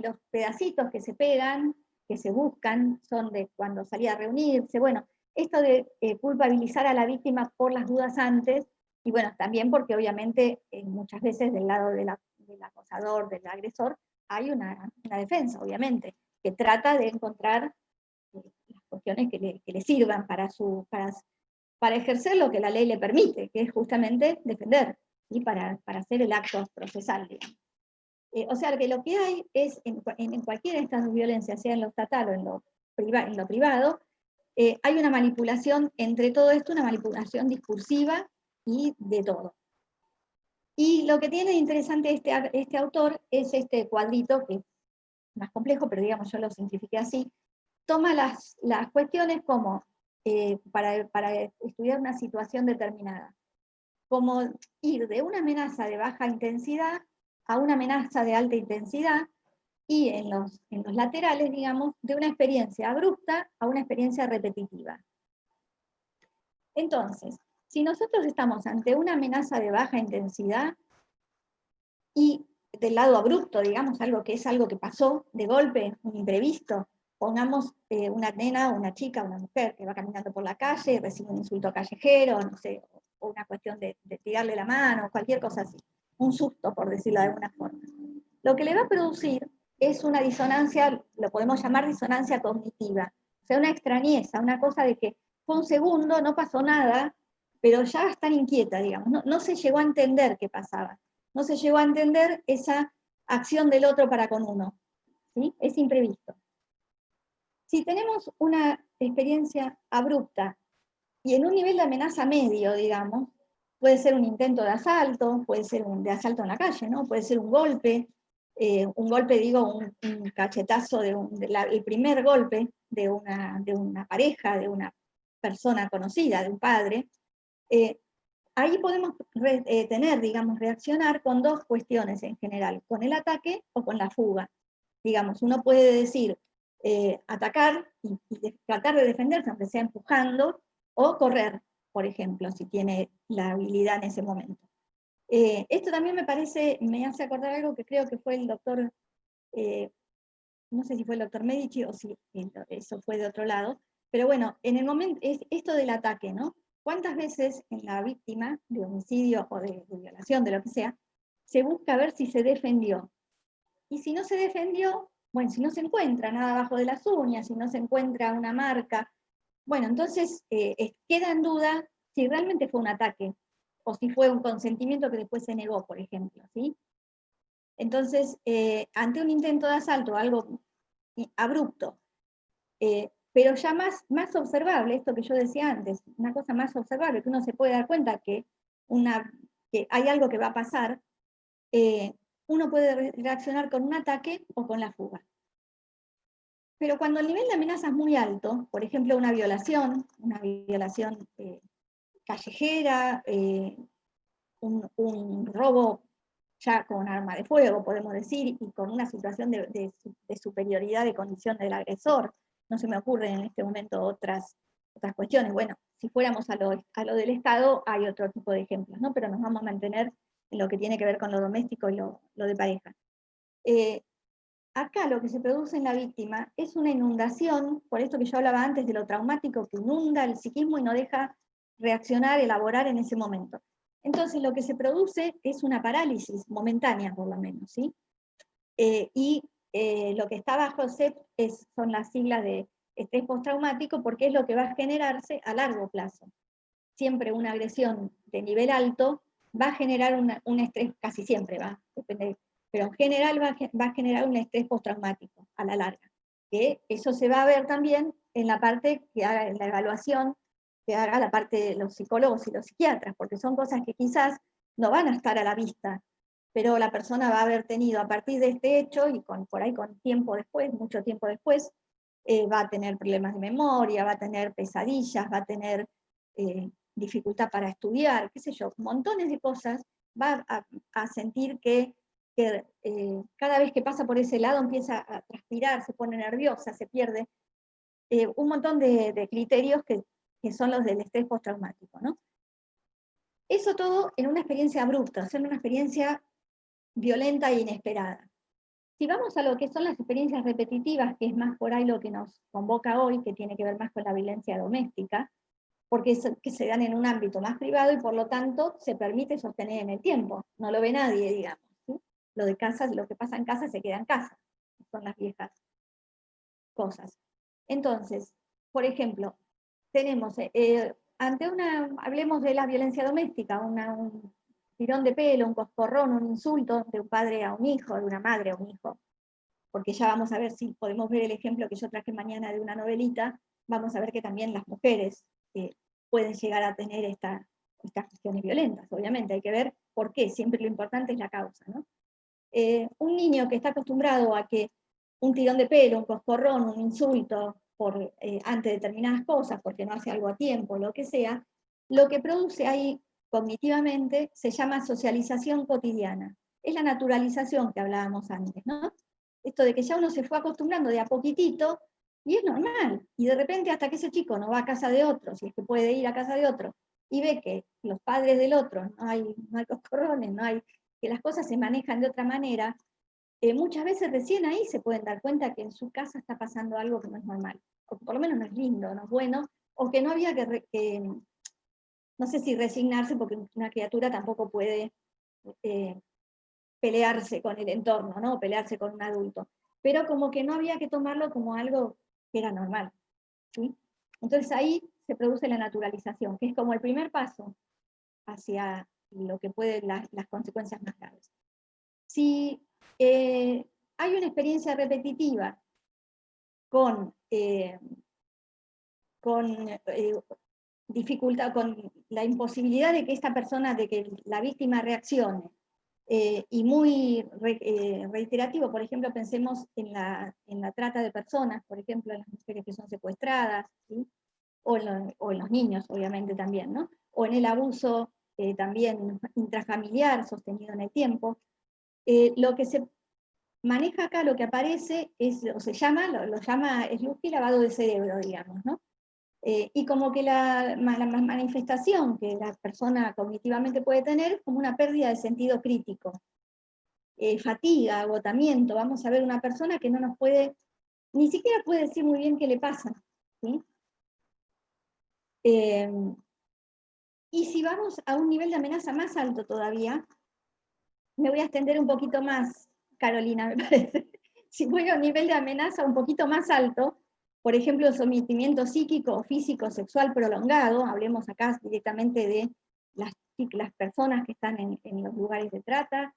los pedacitos que se pegan, que se buscan, son de cuando salía a reunirse, bueno, esto de culpabilizar a la víctima por las dudas antes, y bueno, también porque obviamente muchas veces del lado del acosador, del agresor, hay una defensa, obviamente, que trata de encontrar las cuestiones que le sirvan para ejercer lo que la ley le permite, que es justamente defender, y para hacer el acto procesal, digamos. O sea que lo que hay es, en cualquiera de estas violencias, sea en lo estatal o en lo privado, hay una manipulación entre todo esto, una manipulación discursiva y de todo. Y lo que tiene de interesante este autor es este cuadrito, que es más complejo, pero digamos yo lo simplifiqué así, toma las cuestiones como, para estudiar una situación determinada, como ir de una amenaza de baja intensidad a una amenaza de alta intensidad, y en los laterales, digamos, de una experiencia abrupta a una experiencia repetitiva. Entonces, si nosotros estamos ante una amenaza de baja intensidad y del lado abrupto, digamos, algo que pasó de golpe, un imprevisto, pongamos una nena, una chica, una mujer que va caminando por la calle y recibe un insulto callejero, no sé, o una cuestión de tirarle la mano, cualquier cosa así, un susto, por decirlo de alguna forma. Lo que le va a producir es una disonancia, lo podemos llamar disonancia cognitiva, o sea, una extrañeza, una cosa de que fue un segundo, no pasó nada, pero ya va a estar inquieta, digamos, no se llegó a entender qué pasaba, no se llegó a entender esa acción del otro para con uno, ¿sí? Es imprevisto. Si tenemos una experiencia abrupta y en un nivel de amenaza medio, digamos, puede ser un intento de asalto, puede ser de asalto en la calle, ¿no? Puede ser un golpe, digo, un cachetazo, el primer golpe de una pareja, de una persona conocida, de un padre. Ahí podemos tener, digamos, reaccionar con dos cuestiones en general, con el ataque o con la fuga. Digamos, uno puede decir atacar y tratar de defenderse, aunque sea empujando, o correr, por ejemplo, si tiene la habilidad en ese momento. Esto también me hace acordar algo que creo que fue el doctor, no sé si fue el doctor Medici o si eso fue de otro lado, pero bueno, en el momento, es esto del ataque, ¿no? ¿Cuántas veces en la víctima de homicidio o de violación, de lo que sea, se busca ver si se defendió? Y si no se defendió, bueno, si no se encuentra nada abajo de las uñas, si no se encuentra una marca, bueno, entonces queda en duda si realmente fue un ataque o si fue un consentimiento que después se negó, por ejemplo, ¿sí? Entonces, ante un intento de asalto, algo abrupto, pero ya más observable, esto que yo decía antes, una cosa más observable, que uno se puede dar cuenta que hay algo que va a pasar, uno puede reaccionar con un ataque o con la fuga. Pero cuando el nivel de amenaza es muy alto, por ejemplo una violación callejera, un robo ya con arma de fuego, podemos decir, y con una situación de superioridad de condición del agresor, no se me ocurren en este momento otras cuestiones. Bueno, si fuéramos a lo del Estado, hay otro tipo de ejemplos, ¿no? Pero nos vamos a mantener en lo que tiene que ver con lo doméstico y lo de pareja. Acá lo que se produce en la víctima es una inundación, por esto que yo hablaba antes de lo traumático que inunda el psiquismo y no deja reaccionar, elaborar en ese momento. Entonces lo que se produce es una parálisis momentánea, por lo menos, ¿sí? Lo que está bajo CEP son las siglas de estrés postraumático, porque es lo que va a generarse a largo plazo. Siempre una agresión de nivel alto va a generar un estrés, casi siempre depende, pero en general va a generar un estrés postraumático a la larga. Que eso se va a ver también en la parte que haga la evaluación, que haga la parte de los psicólogos y los psiquiatras, porque son cosas que quizás no van a estar a la vista, pero la persona va a haber tenido a partir de este hecho, y por ahí con tiempo después, mucho tiempo después, va a tener problemas de memoria, va a tener pesadillas, va a tener dificultad para estudiar, qué sé yo, montones de cosas, va a sentir que cada vez que pasa por ese lado empieza a transpirar, se pone nerviosa, se pierde, un montón de criterios que son los del estrés postraumático, ¿no? Eso todo en una experiencia abrupta, o sea, en una experiencia violenta e inesperada. Si vamos a lo que son las experiencias repetitivas, que es más por ahí lo que nos convoca hoy, que tiene que ver más con la violencia doméstica, porque que se dan en un ámbito más privado y por lo tanto se permite sostener en el tiempo, no lo ve nadie, digamos, ¿sí? Lo de casa, lo que pasa en casa se queda en casa, son las viejas cosas. Entonces, por ejemplo, tenemos, hablemos de la violencia doméstica, un tirón de pelo, un coscorrón, un insulto de un padre a un hijo, de una madre a un hijo, porque ya vamos a ver si podemos ver el ejemplo que yo traje mañana de una novelita, vamos a ver que también las mujeres pueden llegar a tener estas cuestiones violentas, obviamente, hay que ver por qué, siempre lo importante es la causa, ¿no? Un niño que está acostumbrado a que un tirón de pelo, un coscorrón, un insulto ante determinadas cosas, porque no hace algo a tiempo, lo que sea, lo que produce ahí cognitivamente se llama socialización cotidiana. Es la naturalización que hablábamos antes, ¿no? esto de que ya uno se fue acostumbrando de a poquitito, y es normal, y de repente hasta que ese chico no va a casa de otro, si es que puede ir a casa de otro, y ve que los padres del otro, no hay coscorrones, que las cosas se manejan de otra manera, muchas veces recién ahí se pueden dar cuenta que en su casa está pasando algo que no es normal, o que por lo menos no es lindo, no es bueno, o que no había que no sé si resignarse, porque una criatura tampoco puede pelearse con el entorno, ¿no? Pelearse con un adulto, pero como que no había que tomarlo como algo que era normal, ¿sí? Entonces ahí se produce la naturalización, que es como el primer paso hacia lo que pueden las consecuencias más graves. Si hay una experiencia repetitiva con dificultad, con la imposibilidad de que esta persona, de que la víctima reaccione, y muy reiterativo, por ejemplo, pensemos en la trata de personas, por ejemplo, en las mujeres que son secuestradas, ¿sí? o en los niños, obviamente, también, ¿no? O en el abuso también intrafamiliar, sostenido en el tiempo. Lo que se maneja acá, lo que aparece, es, o se llama, lo llama Slutsky lavado de cerebro, digamos, ¿no? Y como que la manifestación que la persona cognitivamente puede tener es como una pérdida de sentido crítico. Fatiga, agotamiento, vamos a ver una persona que no nos puede, ni siquiera puede decir muy bien qué le pasa, ¿sí? Y si vamos a un nivel de amenaza más alto todavía, me voy a extender un poquito más, Carolina, me parece. Si voy a un nivel de amenaza un poquito más alto, por ejemplo, el sometimiento psíquico o físico sexual prolongado, hablemos acá directamente de las personas que están en los lugares de trata,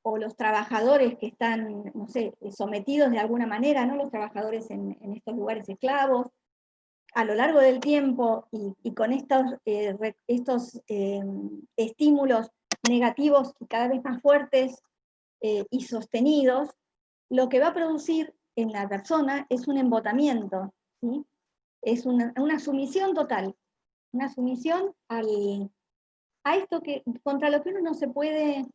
o los trabajadores que están, no sé, sometidos de alguna manera, ¿no? Los trabajadores en estos lugares esclavos, a lo largo del tiempo y con estos estímulos negativos y cada vez más fuertes y sostenidos, lo que va a producir en la persona es un embotamiento, ¿sí? Es una sumisión total, una sumisión a esto contra lo que uno no se puede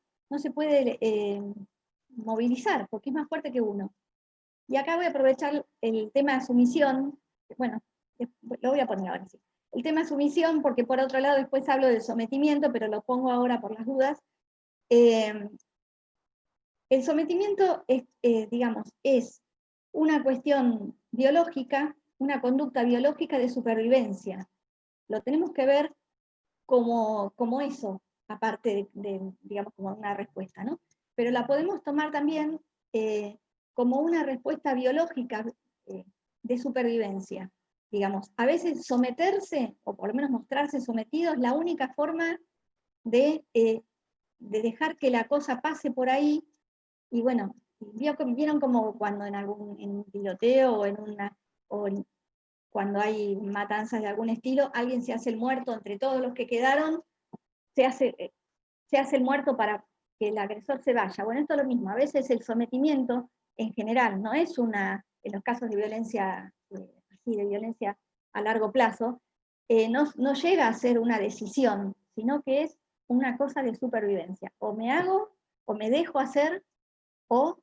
movilizar, porque es más fuerte que uno. Y acá voy a aprovechar el tema de sumisión, bueno, lo voy a poner ahora sí. El tema de sumisión, porque por otro lado después hablo del sometimiento, pero lo pongo ahora por las dudas. El sometimiento digamos, es una cuestión biológica, una conducta biológica de supervivencia. Lo tenemos que ver como eso, aparte digamos, como una respuesta, ¿no? Pero la podemos tomar también como una respuesta biológica de supervivencia. Digamos, a veces someterse, o por lo menos mostrarse sometido, es la única forma de dejar que la cosa pase por ahí. Y bueno, vieron como cuando en un tiroteo o cuando hay matanzas de algún estilo, alguien se hace el muerto entre todos los que quedaron, se hace el muerto para que el agresor se vaya. Bueno, esto es lo mismo, a veces el sometimiento en general no es en los casos de violencia, así de violencia a largo plazo, no llega a ser una decisión, sino que es una cosa de supervivencia. O me hago, o me dejo hacer, o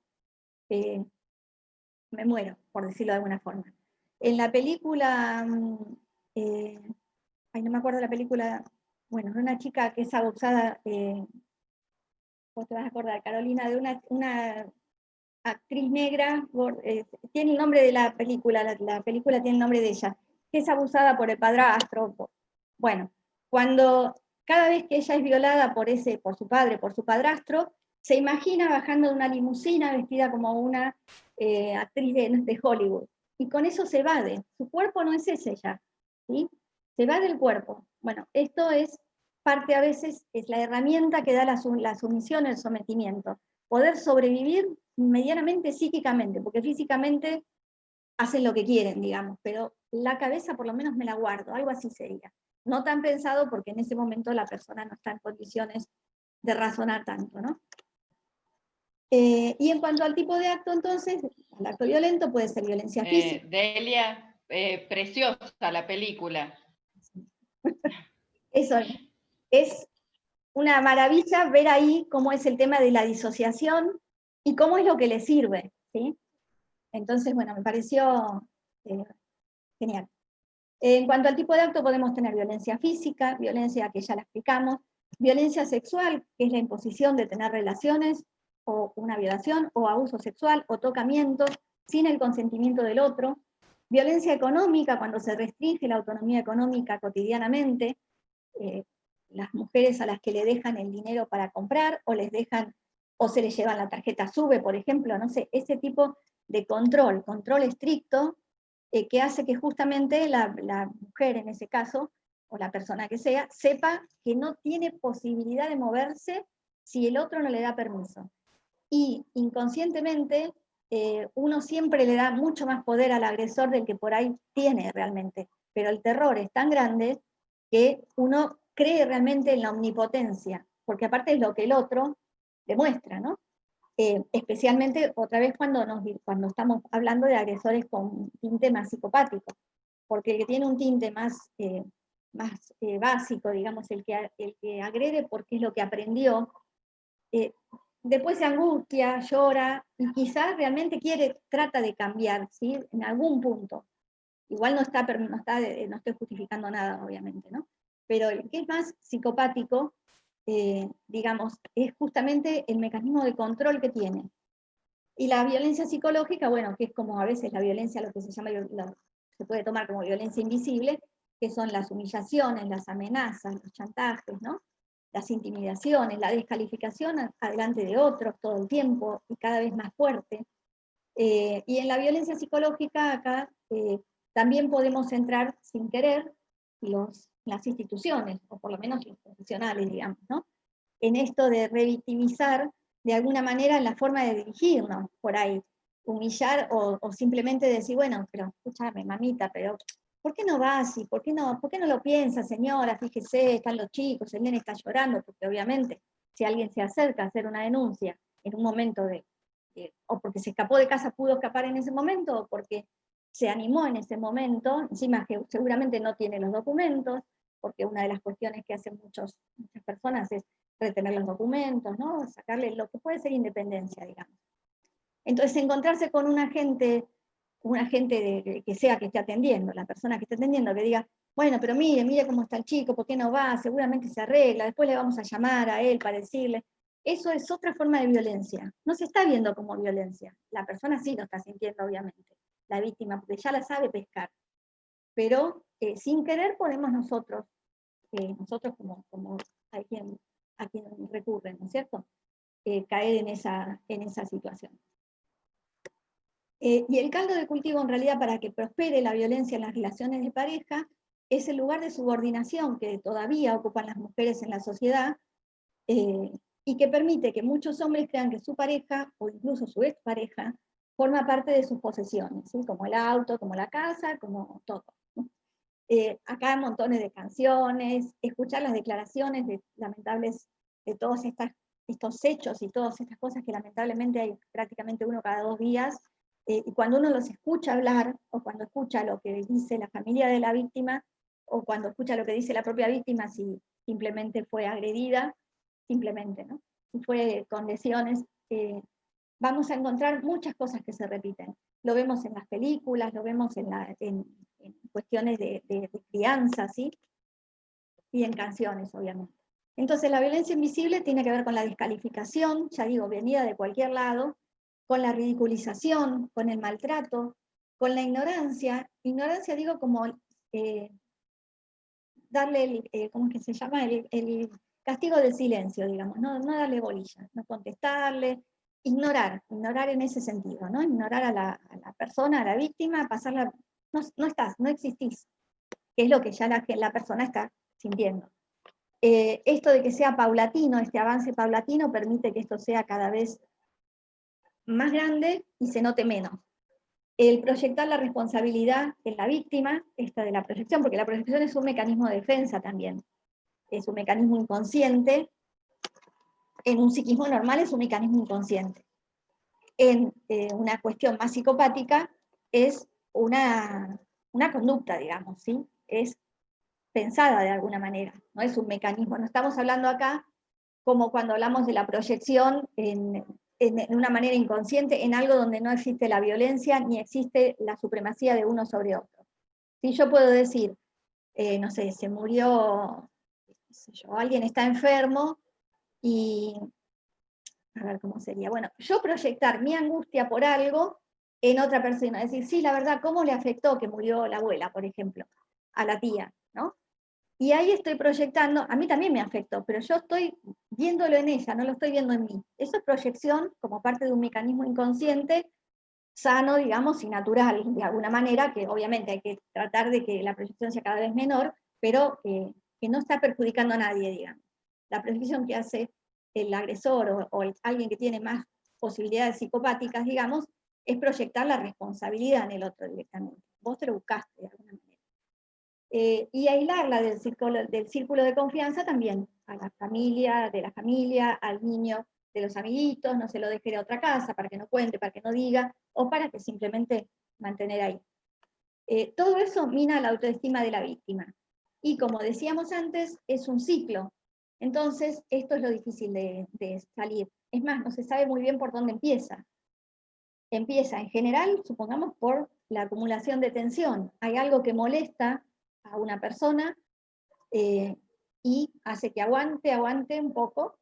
me muero, por decirlo de alguna forma. En la película, no me acuerdo de la película, bueno, de una chica que es abusada, vos te vas a acordar, Carolina, de una actriz negra, tiene el nombre de la película tiene el nombre de ella, que es abusada por el padrastro. Bueno, cada vez que ella es violada por su padre, por su padrastro, se imagina bajando de una limusina vestida como una actriz de Hollywood. Y con eso se evade. Su cuerpo no es ese ya, ¿sí? Se va del cuerpo. Bueno, esto es parte a veces, es la herramienta que da la sumisión, el sometimiento. Poder sobrevivir medianamente psíquicamente, porque físicamente hacen lo que quieren, digamos, pero la cabeza por lo menos me la guardo, algo así sería. No tan pensado porque en ese momento la persona no está en condiciones de razonar tanto, ¿no? Y en cuanto al tipo de acto, entonces, el acto violento puede ser violencia física. Delia, preciosa la película. Eso es una maravilla ver ahí cómo es el tema de la disociación y cómo es lo que le sirve, ¿sí? Entonces, bueno, me pareció genial. En cuanto al tipo de acto, podemos tener violencia física, violencia que ya la explicamos, violencia sexual, que es la imposición de tener relaciones, o una violación, o abuso sexual, o tocamientos, sin el consentimiento del otro, violencia económica, cuando se restringe la autonomía económica cotidianamente, las mujeres a las que le dejan el dinero para comprar, o les dejan, o se les llevan la tarjeta SUBE, por ejemplo, no sé, ese tipo de control estricto, que hace que justamente la mujer en ese caso, o la persona que sea, sepa que no tiene posibilidad de moverse si el otro no le da permiso. Y inconscientemente uno siempre le da mucho más poder al agresor del que por ahí tiene realmente, pero el terror es tan grande que uno cree realmente en la omnipotencia, porque aparte es lo que el otro demuestra, ¿no? Especialmente, otra vez, cuando estamos hablando de agresores con tinte más psicopático, porque el que tiene un tinte más básico, digamos, el que agrede porque es lo que aprendió, después se angustia, llora, y quizás realmente trata de cambiar, ¿sí? En algún punto. Igual no estoy justificando nada, obviamente, ¿no? Pero el que es más psicopático, digamos, es justamente el mecanismo de control que tiene. Y la violencia psicológica, bueno, que es como a veces la violencia, lo que se llama, se puede tomar como violencia invisible, que son las humillaciones, las amenazas, los chantajes, ¿no? Las intimidaciones, la descalificación adelante de otros todo el tiempo y cada vez más fuerte. Y en la violencia psicológica acá también podemos entrar sin querer las instituciones, o por lo menos los profesionales, digamos, ¿no? En esto de revictimizar de alguna manera en la forma de dirigirnos por ahí, humillar o simplemente decir, bueno, pero escúchame, mamita, pero ¿por qué no vas? ¿Por qué no lo piensa, señora? Fíjese, están los chicos, el nene está llorando, porque obviamente si alguien se acerca a hacer una denuncia en un momento o porque se escapó de casa, pudo escapar en ese momento, o porque se animó en ese momento, encima que seguramente no tiene los documentos, porque una de las cuestiones que hacen muchas personas es retener los documentos, ¿no? Sacarle lo que puede ser independencia, digamos. Entonces, encontrarse con un agente que sea que esté atendiendo, la persona que esté atendiendo, que diga, bueno, pero mire cómo está el chico, ¿por qué no va? Seguramente se arregla, después le vamos a llamar a él para decirle. Eso es otra forma de violencia. No se está viendo como violencia. La persona sí lo está sintiendo, obviamente, la víctima, porque ya la sabe pescar. Pero sin querer podemos nosotros como a quien recurren, ¿no es cierto? Caer en esa situación. Y el caldo de cultivo, en realidad, para que prospere la violencia en las relaciones de pareja, es el lugar de subordinación que todavía ocupan las mujeres en la sociedad, y que permite que muchos hombres crean que su pareja, o incluso su expareja, forma parte de sus posesiones, ¿sí? Como el auto, como la casa, como todo, ¿no? Acá hay montones de canciones, escuchar las declaraciones lamentables de todos estos hechos y todas estas cosas que lamentablemente hay prácticamente uno cada 2 días, y cuando uno los escucha hablar, o cuando escucha lo que dice la familia de la víctima, o cuando escucha lo que dice la propia víctima, si simplemente fue agredida, simplemente, ¿no? Si fue con lesiones, vamos a encontrar muchas cosas que se repiten. Lo vemos en las películas, lo vemos en cuestiones de crianza, ¿sí? Y en canciones, obviamente. Entonces, la violencia invisible tiene que ver con la descalificación, ya digo, venida de cualquier lado, con la ridiculización, con el maltrato, con la ignorancia. Ignorancia, digo, como darle, ¿cómo es que se llama? El castigo del silencio, digamos, no darle bolilla, no contestarle, ignorar en ese sentido, ¿no? Ignorar a la persona, a la víctima, pasarla, no existís, que es lo que ya la persona está sintiendo. Esto de que sea paulatino, este avance paulatino, permite que esto sea cada vez más grande y se note menos. El proyectar la responsabilidad en la víctima, esta de la proyección, porque la proyección es un mecanismo de defensa también, es un mecanismo inconsciente, en un psiquismo normal es un mecanismo inconsciente. En una cuestión más psicopática es una conducta, digamos, ¿sí? Es pensada de alguna manera, no es un mecanismo. No estamos hablando acá como cuando hablamos de la proyección en en una manera inconsciente en algo donde no existe la violencia ni existe la supremacía de uno sobre otro. Si yo puedo decir, no sé, se murió, qué sé yo, alguien está enfermo y, a ver cómo sería, bueno, yo proyectar mi angustia por algo en otra persona, decir, sí, la verdad, ¿cómo le afectó que murió la abuela, por ejemplo, a la tía, ¿no? Y ahí estoy proyectando, a mí también me afectó, pero yo estoy viéndolo en ella, no lo estoy viendo en mí. Eso es proyección como parte de un mecanismo inconsciente sano, digamos, y natural, de alguna manera, que obviamente hay que tratar de que la proyección sea cada vez menor, pero que no está perjudicando a nadie, digamos. La proyección que hace el agresor o alguien que tiene más posibilidades psicopáticas, digamos, es proyectar la responsabilidad en el otro directamente. Vos te lo buscaste de alguna manera. Y aislarla del círculo de confianza también, a la familia, de la familia, al niño de los amiguitos, no se lo deje de otra casa para que no cuente, para que no diga, o para que simplemente mantener ahí. Todo eso mina la autoestima de la víctima. Y como decíamos antes, es un ciclo. Entonces, esto es lo difícil de salir. Es más, no se sabe muy bien por dónde empieza. Empieza en general, supongamos, por la acumulación de tensión. Hay algo que molesta a una persona y hace que aguante un poco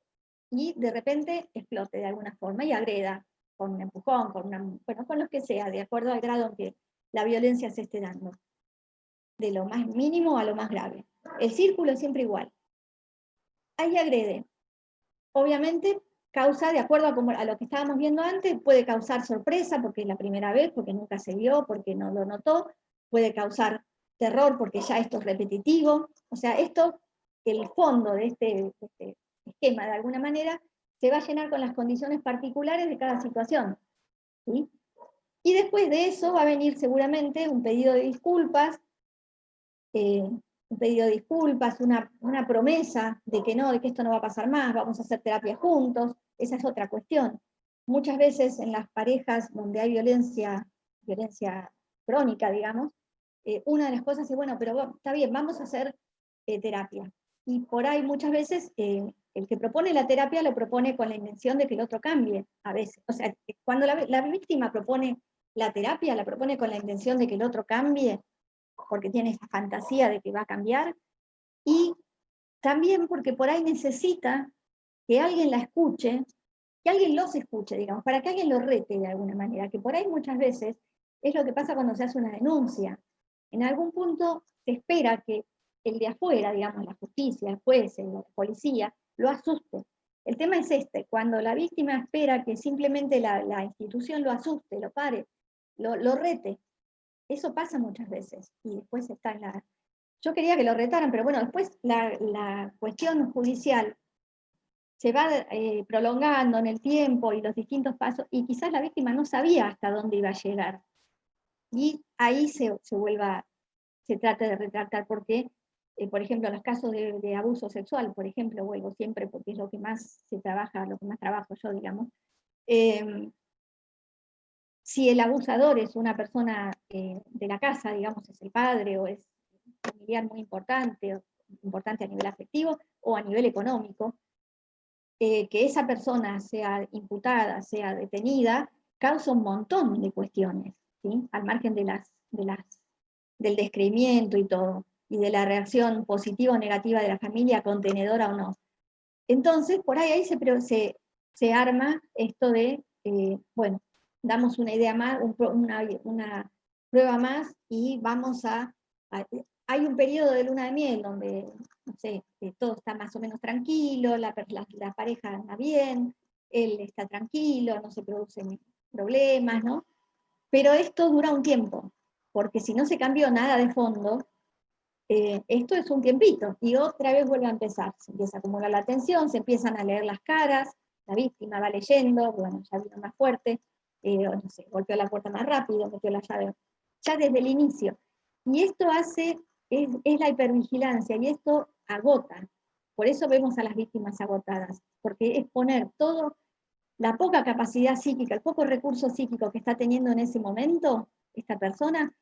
y de repente explote de alguna forma y agreda con un empujón, con lo que sea, de acuerdo al grado en que la violencia se esté dando, de lo más mínimo a lo más grave. El círculo es siempre igual. Ahí agrede. Obviamente causa, de acuerdo a lo que estábamos viendo antes, puede causar sorpresa porque es la primera vez, porque nunca se vio, porque no lo notó, puede causar terror porque ya esto es repetitivo. O sea, el fondo de este esquema, de alguna manera, se va a llenar con las condiciones particulares de cada situación. ¿Sí? Y después de eso va a venir seguramente un pedido de disculpas, una promesa de que no, de que esto no va a pasar más, vamos a hacer terapia juntos. Esa es otra cuestión. Muchas veces en las parejas donde hay violencia crónica, digamos, una de las cosas es, bueno, pero está bien, vamos a hacer terapia. Y por ahí muchas veces el que propone la terapia lo propone con la intención de que el otro cambie, a veces. O sea, cuando la víctima propone la terapia, la propone con la intención de que el otro cambie, porque tiene esa fantasía de que va a cambiar, y también porque por ahí necesita que alguien la escuche, que alguien los escuche, digamos, para que alguien lo rete de alguna manera, que por ahí muchas veces es lo que pasa cuando se hace una denuncia. En algún punto se espera que el de afuera, digamos, la justicia, el juez, la policía, lo asuste. El tema es cuando la víctima espera que simplemente la institución lo asuste, lo pare, lo rete. Eso pasa muchas veces, y después está en la... Yo quería que lo retaran, pero bueno, después la cuestión judicial se va prolongando en el tiempo y los distintos pasos, y quizás la víctima no sabía hasta dónde iba a llegar. Y ahí se trata de retratar, porque, por ejemplo, en los casos de abuso sexual, por ejemplo, vuelvo siempre porque es lo que más se trabaja, lo que más trabajo yo, digamos, si el abusador es una persona de la casa, digamos, es el padre o es un familiar muy importante a nivel afectivo o a nivel económico, que esa persona sea imputada, sea detenida, causa un montón de cuestiones, ¿sí? Al margen del descreimiento y todo, y de la reacción positiva o negativa de la familia, contenedora o no. Entonces, por ahí se arma esto de, bueno, damos una idea más, una prueba más, y hay un periodo de luna de miel donde, no sé, todo está más o menos tranquilo, la pareja anda bien, él está tranquilo, no se producen problemas, ¿no? Pero esto dura un tiempo, porque si no se cambió nada de fondo, esto es un tiempito, y otra vez vuelve a empezar, se empieza a acumular la tensión, se empiezan a leer las caras, la víctima va leyendo, bueno, ya vino más fuerte, no sé, golpeó la puerta más rápido, metió la llave, ya desde el inicio. Y esto es la hipervigilancia, y esto agota. Por eso vemos a las víctimas agotadas, porque es poner todo, la poca capacidad psíquica, el poco recurso psíquico que está teniendo en ese momento esta persona,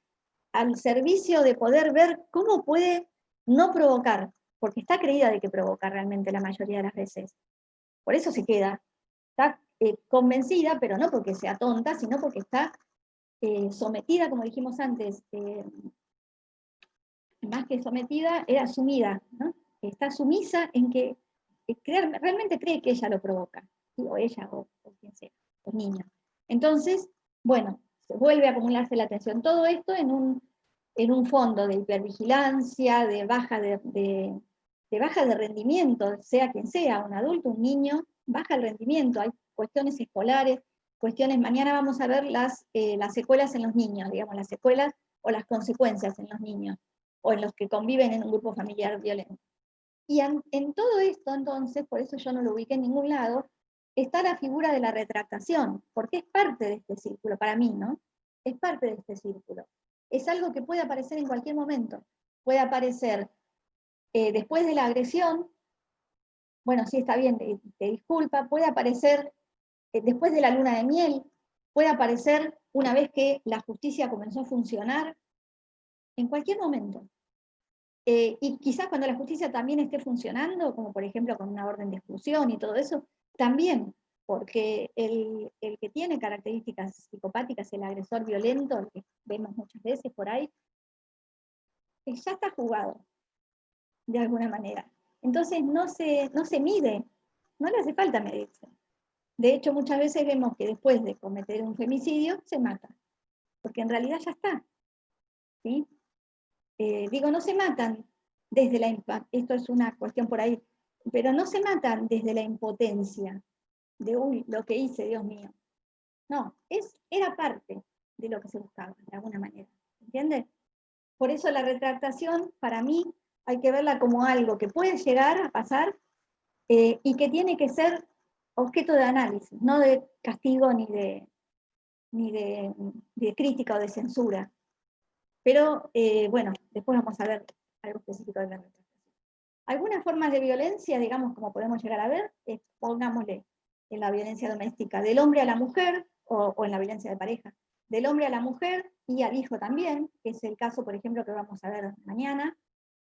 al servicio de poder ver cómo puede no provocar, porque está creída de que provoca realmente la mayoría de las veces. Por eso se queda. convencida, pero no porque sea tonta, sino porque está sometida, como dijimos antes, más que sometida, era sumida, ¿no? Está sumisa en que realmente cree que ella lo provoca, ¿sí? O ella, o quien sea, los niños. Entonces, bueno, se vuelve a acumularse la atención. Todo esto en un fondo de hipervigilancia, de baja de rendimiento, sea quien sea, un adulto, un niño, baja el rendimiento. Hay cuestiones escolares, cuestiones, mañana vamos a ver las secuelas en los niños, digamos, las secuelas o las consecuencias en los niños, o en los que conviven en un grupo familiar violento. Y en todo esto, entonces, por eso yo no lo ubiqué en ningún lado, está la figura de la retractación, porque es parte de este círculo, para mí, ¿no? Es parte de este círculo. Es algo que puede aparecer en cualquier momento. Puede aparecer después de la agresión, bueno, sí, está bien, te disculpa, puede aparecer después de la luna de miel, puede aparecer una vez que la justicia comenzó a funcionar, en cualquier momento. Y quizás cuando la justicia también esté funcionando, como por ejemplo con una orden de exclusión y todo eso, también, porque el que tiene características psicopáticas, el agresor violento, el que vemos muchas veces por ahí, ya está jugado, de alguna manera. Entonces no se mide, no le hace falta medirse. De hecho, muchas veces vemos que después de cometer un femicidio, se mata, porque en realidad ya está, ¿sí? Digo, no se matan desde esto es una cuestión por ahí, pero no se matan desde la impotencia, de uy, lo que hice, Dios mío. No, era parte de lo que se buscaba, de alguna manera, ¿entiendes? Por eso la retractación, para mí, hay que verla como algo que puede llegar a pasar y que tiene que ser objeto de análisis, no de castigo ni de crítica o de censura. Pero, bueno, después vamos a ver algo específico de la retractación. Algunas formas de violencia, digamos, como podemos llegar a ver, pongámosle en la violencia doméstica, del hombre a la mujer, o en la violencia de pareja, del hombre a la mujer y al hijo también, que es el caso, por ejemplo, que vamos a ver mañana,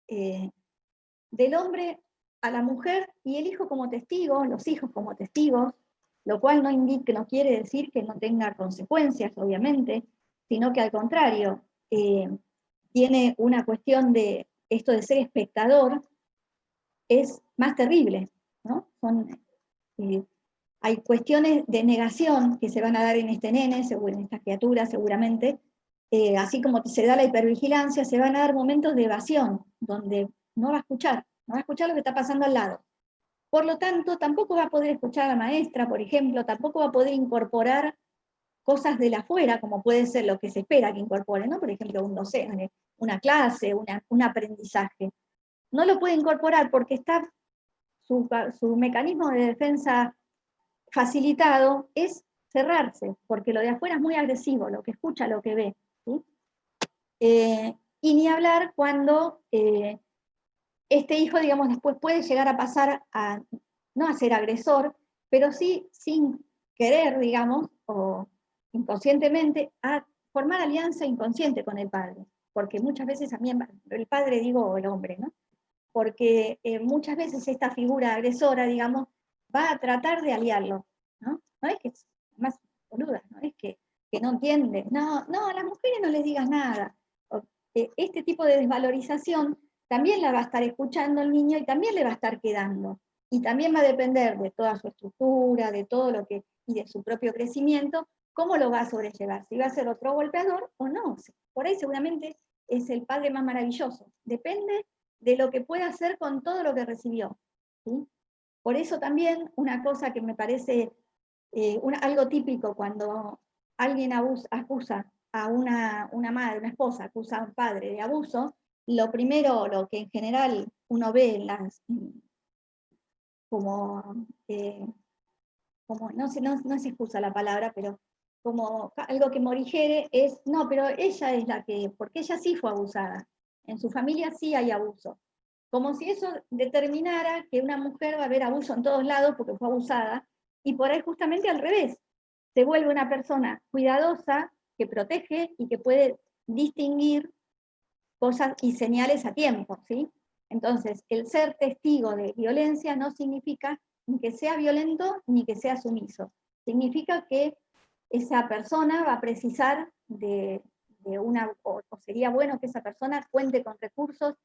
del hombre a la mujer y el hijo como testigo, los hijos como testigos, lo cual no quiere decir que no tenga consecuencias, obviamente, sino que al contrario, tiene una cuestión de esto de ser espectador, es más terrible, ¿no? Hay cuestiones de negación que se van a dar en este nene, en esta criatura seguramente, así como se da la hipervigilancia, se van a dar momentos de evasión, donde no va a escuchar lo que está pasando al lado. Por lo tanto, tampoco va a poder escuchar a la maestra, por ejemplo, tampoco va a poder incorporar cosas de la afuera, como puede ser lo que se espera que incorpore, ¿no? Por ejemplo, un docente, una clase, un aprendizaje. No lo puede incorporar porque está su mecanismo de defensa facilitado es cerrarse, porque lo de afuera es muy agresivo, lo que escucha, lo que ve, ¿sí? Y ni hablar cuando este hijo, digamos, después puede llegar a pasar no a ser agresor, pero sí sin querer, digamos, o inconscientemente, a formar alianza inconsciente con el padre, porque muchas veces también, el padre digo el hombre, ¿no? Porque muchas veces esta figura agresora, digamos, va a tratar de aliarlo, ¿no? No es que es más boluda, no es que no entiende, no, a las mujeres no les digas nada. Este tipo de desvalorización también la va a estar escuchando el niño y también le va a estar quedando. Y también va a depender de toda su estructura, de todo lo que, y de su propio crecimiento, cómo lo va a sobrellevar, si va a ser otro golpeador o no. Por ahí seguramente es el padre más maravilloso. Depende de lo que pueda hacer con todo lo que recibió, ¿sí? Por eso también una cosa que me parece algo típico cuando alguien acusa a una madre, una esposa, acusa a un padre de abuso, lo primero, lo que en general uno ve en las, como no se excusa la palabra, pero como algo que morigere es, no, pero ella es la que, porque ella sí fue abusada, en su familia sí hay abuso. Como si eso determinara que una mujer va a haber abuso en todos lados porque fue abusada, y por ahí justamente al revés, se vuelve una persona cuidadosa, que protege y que puede distinguir cosas y señales a tiempo, ¿sí? Entonces, el ser testigo de violencia no significa ni que sea violento ni que sea sumiso. significa que esa persona va a precisar de una, o sería bueno que esa persona cuente con recursos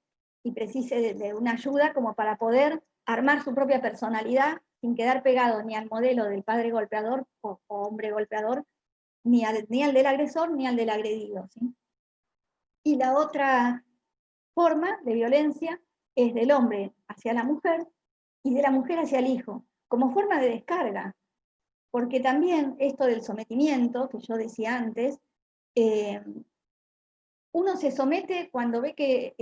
y precise de una ayuda como para poder armar su propia personalidad sin quedar pegado ni al modelo del padre golpeador o hombre golpeador, ni al del agresor ni al del agredido, ¿sí? Y la otra forma de violencia es del hombre hacia la mujer y de la mujer hacia el hijo, como forma de descarga. Porque también esto del sometimiento, que yo decía antes, uno se somete cuando ve que,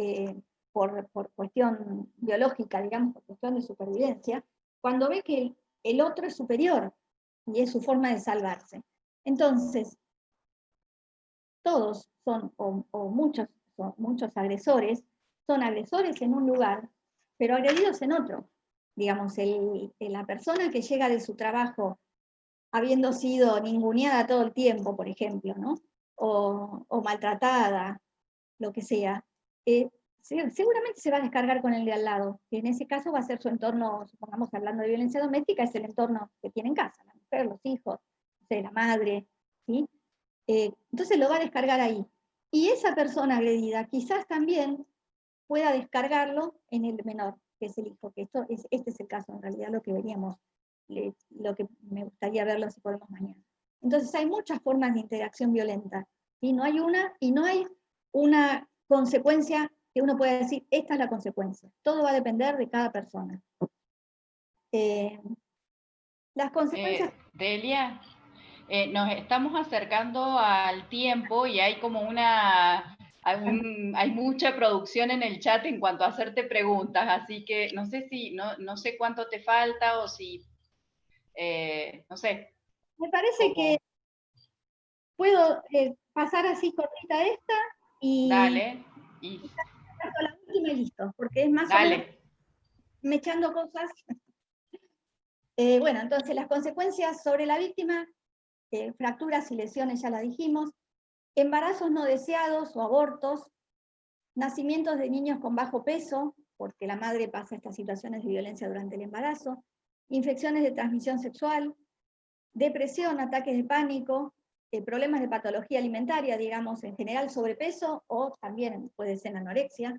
por cuestión biológica, digamos, por cuestión de supervivencia, cuando ve que el otro es superior y es su forma de salvarse. Entonces, todos son, o muchos agresores, son agresores en un lugar, pero agredidos en otro. Digamos, la persona que llega de su trabajo habiendo sido ninguneada todo el tiempo, por ejemplo, ¿no? O maltratada, lo que sea, seguramente se va a descargar con el de al lado, que en ese caso va a ser su entorno, supongamos hablando de violencia doméstica, es el entorno que tiene en casa, la mujer, los hijos, no sé, la madre, ¿sí? Entonces lo va a descargar ahí. Y esa persona agredida quizás también pueda descargarlo en el menor, que es el hijo, que este es el caso en realidad, lo que veríamos, lo que me gustaría verlo si podemos mañana. Entonces hay muchas formas de interacción violenta, ¿sí? No hay una consecuencia que uno pueda decir, esta es la consecuencia. Todo va a depender de cada persona. Las consecuencias... Delia, nos estamos acercando al tiempo y hay como hay mucha producción en el chat en cuanto a hacerte preguntas, así que no sé no sé cuánto te falta o si, no sé. Me parece que puedo pasar así cortita esta y... Dale. La última y listo, porque es más Dale. o menos me echando cosas. Bueno, entonces las consecuencias sobre la víctima, fracturas y lesiones ya la dijimos, embarazos no deseados o abortos, nacimientos de niños con bajo peso, porque la madre pasa estas situaciones de violencia durante el embarazo, infecciones de transmisión sexual, depresión, ataques de pánico, problemas de patología alimentaria, digamos, en general sobrepeso o también puede ser anorexia,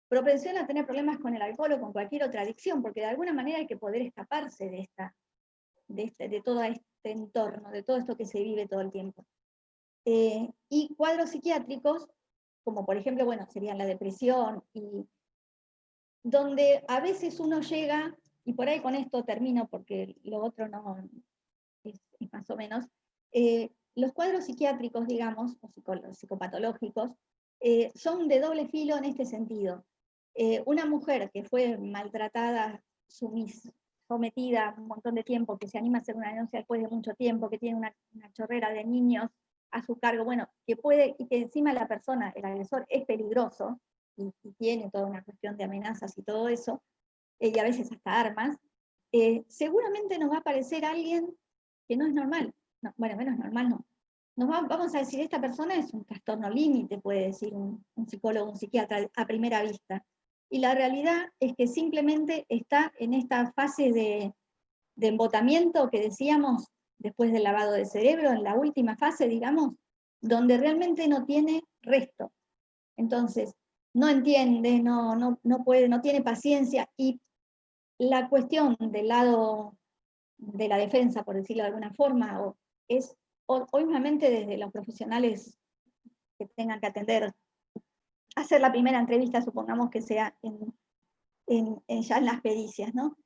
propensión a tener problemas con el alcohol o con cualquier otra adicción, porque de alguna manera hay que poder escaparse de todo este entorno, de todo esto que se vive todo el tiempo. Y cuadros psiquiátricos, como por ejemplo, bueno, serían la depresión, y donde a veces uno llega, y por ahí con esto termino porque lo otro no es más o menos, los cuadros psiquiátricos, digamos, o psicopatológicos, son de doble filo en este sentido. Una mujer que fue maltratada, sometida un montón de tiempo, que se anima a hacer una denuncia después de mucho tiempo, que tiene una chorrera de niños a su cargo, bueno, que puede, y que encima la persona, el agresor, es peligroso, y tiene toda una cuestión de amenazas y todo eso, y a veces hasta armas, seguramente nos va a aparecer alguien que no es normal. No, bueno, menos normal no. Vamos a decir, esta persona es un trastorno límite, puede decir un psicólogo, un psiquiatra a primera vista. Y la realidad es que simplemente está en esta fase de embotamiento que decíamos después del lavado de cerebro, en la última fase, digamos, donde realmente no tiene resto. Entonces, no entiende, no puede, no tiene paciencia, y la cuestión del lado de la defensa, por decirlo de alguna forma, es obviamente desde los profesionales que tengan que atender, hacer la primera entrevista, supongamos que sea ya en las pericias, ¿no?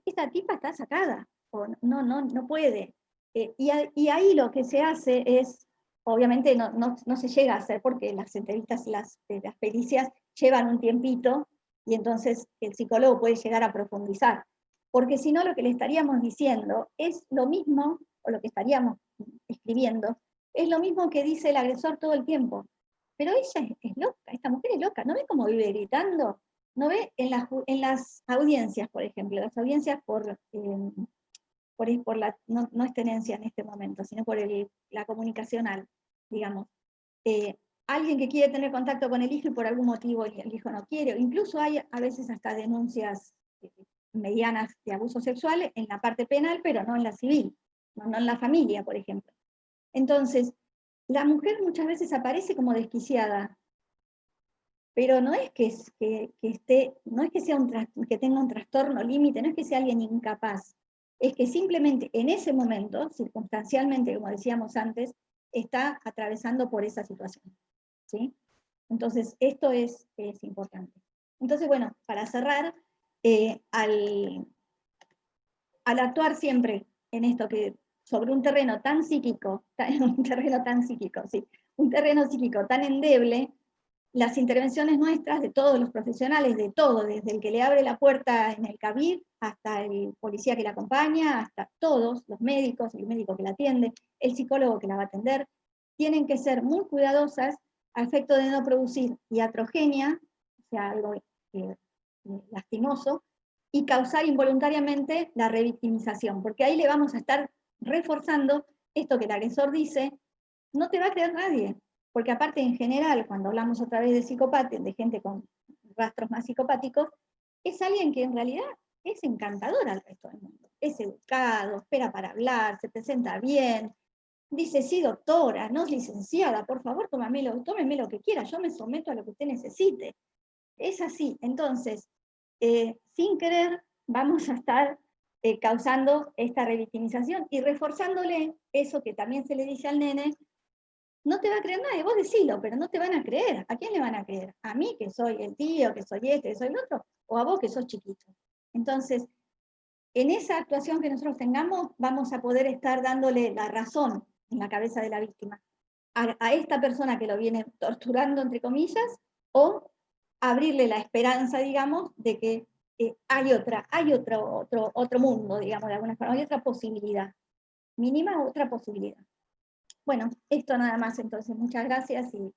Esta tipa está sacada, o no puede. Y ahí lo que se hace es, obviamente no se llega a hacer porque las entrevistas y las pericias llevan un tiempito, y entonces el psicólogo puede llegar a profundizar. Porque si no, lo que le estaríamos diciendo es lo mismo, o lo que estaríamos escribiendo, es lo mismo que dice el agresor todo el tiempo. Pero ella es loca, esta mujer es loca, ¿no ve cómo vive gritando? ¿No ve en las audiencias, por ejemplo, las audiencias no es tenencia en este momento, sino por la comunicacional, digamos? Alguien que quiere tener contacto con el hijo y por algún motivo el hijo no quiere, incluso hay a veces hasta denuncias medianas de abuso sexual en la parte penal, pero no en la civil. no en la familia, por ejemplo. Entonces, la mujer muchas veces aparece como desquiciada, pero no es que no es que que tenga un trastorno límite, no es que sea alguien incapaz, es que simplemente en ese momento, circunstancialmente, como decíamos antes, está atravesando por esa situación, ¿sí? Entonces, esto es importante. Entonces, bueno, para cerrar, al actuar siempre en esto que sobre un terreno tan psíquico, un terreno psíquico tan endeble, las intervenciones nuestras, de todos los profesionales, de todo, desde el que le abre la puerta en el CABID, hasta el policía que la acompaña, hasta todos, los médicos, el médico que la atiende, el psicólogo que la va a atender, tienen que ser muy cuidadosas a efecto de no producir iatrogenia, o sea, algo lastimoso, y causar involuntariamente la revictimización, porque ahí le vamos a estar reforzando esto que el agresor dice, no te va a creer nadie, porque aparte en general, cuando hablamos otra vez de psicopatía, de gente con rastros más psicopáticos, es alguien que en realidad es encantador al resto del mundo, es educado, espera para hablar, se presenta bien, dice, sí doctora, no licenciada, por favor tómeme lo que quiera, yo me someto a lo que usted necesite. Es así, entonces, sin querer, vamos a estar causando esta revictimización y reforzándole eso que también se le dice al nene, no te va a creer nadie, vos decilo, pero no te van a creer. ¿A quién le van a creer? ¿A mí, que soy el tío, que soy este, que soy el otro? ¿O a vos, que sos chiquito? Entonces, en esa actuación que nosotros tengamos, vamos a poder estar dándole la razón en la cabeza de la víctima a esta persona que lo viene torturando, entre comillas, o abrirle la esperanza, digamos, de que hay otro mundo, digamos, de alguna forma, hay otra posibilidad, mínima otra posibilidad. Bueno, esto nada más entonces, muchas gracias y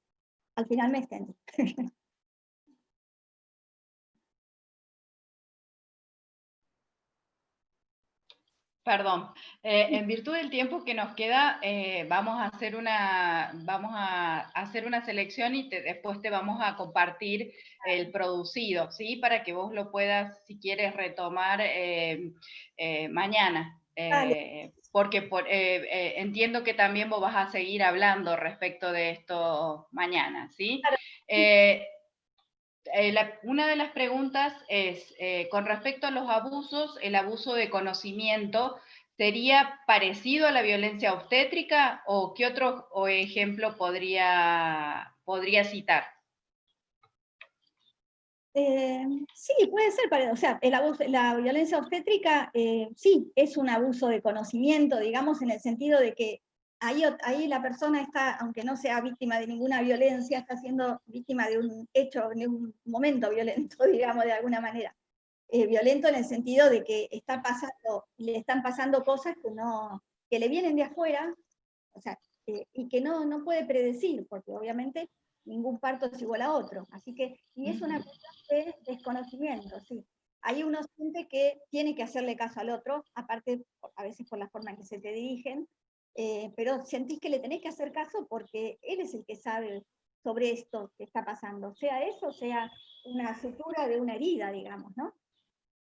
al final me extendí. Perdón, en virtud del tiempo que nos queda, vamos a hacer una selección y después te vamos a compartir el producido, ¿sí? Para que vos lo puedas, si quieres, retomar mañana. Porque entiendo que también vos vas a seguir hablando respecto de esto mañana, ¿sí? Una de las preguntas es, con respecto a los abusos, el abuso de conocimiento, ¿sería parecido a la violencia obstétrica o qué otro ejemplo podría citar? Sí, puede ser, o sea, la violencia obstétrica sí, es un abuso de conocimiento, digamos, en el sentido de que ahí la persona está, aunque no sea víctima de ninguna violencia, está siendo víctima de un hecho, de un momento violento, digamos, de alguna manera. Violento en el sentido de que le están pasando cosas que le vienen de afuera, o sea, y que no puede predecir, porque obviamente ningún parto es igual a otro. Así que, y es una cuestión de desconocimiento, sí. Ahí uno siente que tiene que hacerle caso al otro, aparte, a veces por la forma en que se te dirigen, pero sentís que le tenés que hacer caso porque él es el que sabe sobre esto que está pasando, sea eso, sea una sutura de una herida, digamos, ¿no?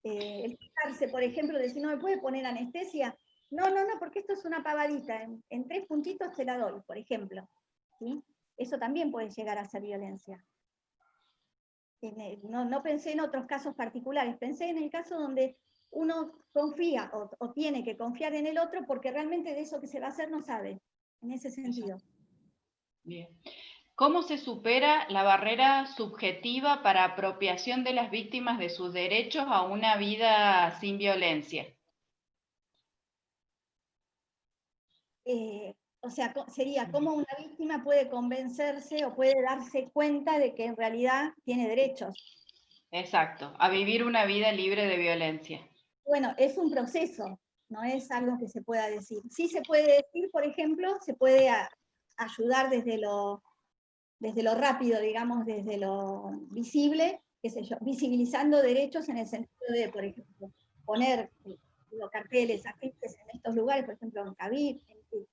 El fijarse, por ejemplo, decir, no me puede poner anestesia, no, porque esto es una pavadita, en 3 puntitos te la doy, por ejemplo. ¿Sí? Eso también puede llegar a ser violencia. No pensé en otros casos particulares, pensé en el caso donde uno confía o tiene que confiar en el otro porque realmente de eso que se va a hacer no sabe, en ese sentido. Bien. ¿Cómo se supera la barrera subjetiva para apropiación de las víctimas de sus derechos a una vida sin violencia? O sea, sería cómo una víctima puede convencerse o puede darse cuenta de que en realidad tiene derechos. Exacto, a vivir una vida libre de violencia. Bueno, es un proceso, no es algo que se pueda decir. Sí se puede decir, por ejemplo, se puede ayudar desde lo rápido, digamos, desde lo visible, qué sé yo, visibilizando derechos en el sentido de, por ejemplo, poner los carteles, afiches en estos lugares, por ejemplo, en Cabir,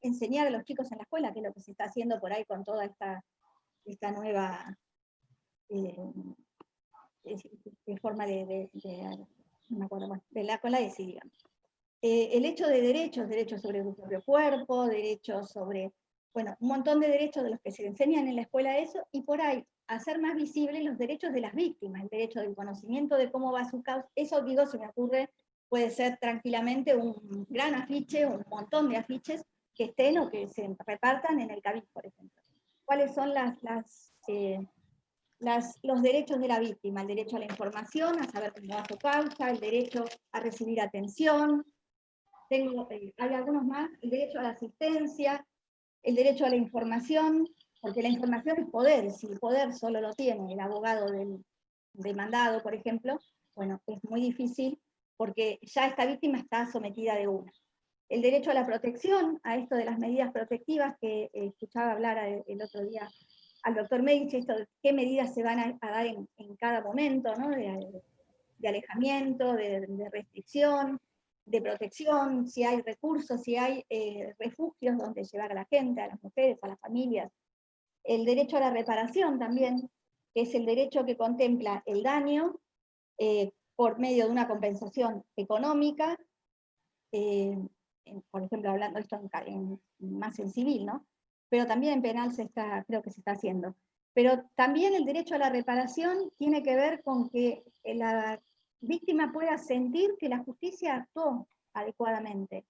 enseñar a los chicos en la escuela, que es lo que se está haciendo por ahí con toda esta nueva forma no me acuerdo, bueno, con la ESI, digamos. el hecho de derechos sobre tu propio cuerpo, derechos sobre, bueno, un montón de derechos de los que se enseñan en la escuela eso, y por ahí hacer más visibles los derechos de las víctimas, el derecho del conocimiento de cómo va su causa. Eso, digo, se me ocurre, puede ser tranquilamente un gran afiche, un montón de afiches que estén o que se repartan en el CABIS, por ejemplo. ¿Cuáles son los derechos de la víctima? El derecho a la información, a saber cómo va su causa, el derecho a recibir atención, hay algunos más, el derecho a la asistencia, el derecho a la información, porque la información es poder, si el poder solo lo tiene el abogado del demandado, por ejemplo, bueno, es muy difícil porque ya esta víctima está sometida de una. El derecho a la protección, a esto de las medidas protectivas que escuchaba hablar el otro día al doctor Medici, esto de qué medidas se van a dar en cada momento, ¿no? de alejamiento, de restricción, de protección, si hay recursos, si hay refugios donde llevar a la gente, a las mujeres, a las familias. El derecho a la reparación también, que es el derecho que contempla el daño por medio de una compensación económica, por ejemplo, hablando esto más en civil, ¿no? Pero también en penal creo que se está haciendo. Pero también el derecho a la reparación tiene que ver con que la víctima pueda sentir que la justicia actuó adecuadamente,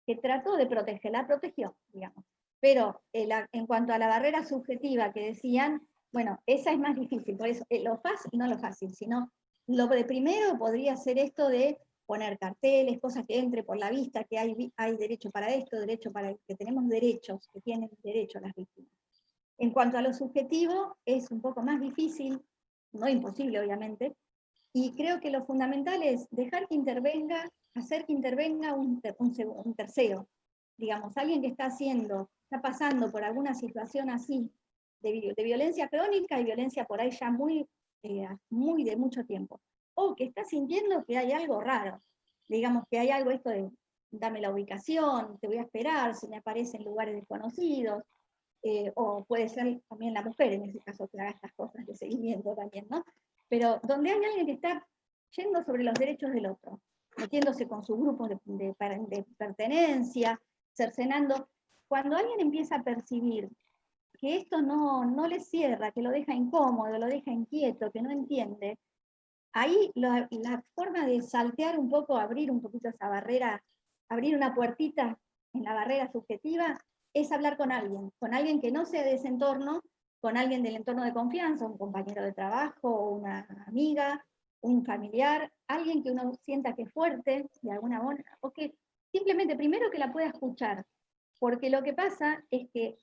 que trató de proteger, la protegió, digamos. Pero en cuanto a la barrera subjetiva que decían, bueno, esa es más difícil, por eso lo fácil, no lo fácil, sino lo de primero podría ser esto de poner carteles, cosas que entre por la vista, que hay derecho para esto, derecho para que tenemos derechos, que tienen derecho las víctimas. En cuanto a lo subjetivo, es un poco más difícil, no imposible obviamente, y creo que lo fundamental es dejar que intervenga, hacer que intervenga un tercero, digamos, alguien que está pasando por alguna situación así, de violencia crónica y violencia por ahí ya muy de mucho tiempo, o que está sintiendo que hay algo raro, digamos que hay algo esto de dame la ubicación, te voy a esperar, se me aparece en lugares desconocidos, o puede ser también la mujer en ese caso que haga estas cosas de seguimiento también, ¿no? Pero donde hay alguien que está yendo sobre los derechos del otro, metiéndose con sus grupos de pertenencia, cercenando, cuando alguien empieza a percibir que esto no le cierra, que lo deja incómodo, lo deja inquieto, que no entiende, ahí la forma de saltear un poco, abrir un poquito esa barrera, abrir una puertita en la barrera subjetiva, es hablar con alguien que no sea de ese entorno, con alguien del entorno de confianza, un compañero de trabajo, una amiga, un familiar, alguien que uno sienta que es fuerte, de alguna manera, o que simplemente primero que la pueda escuchar, porque lo que pasa es que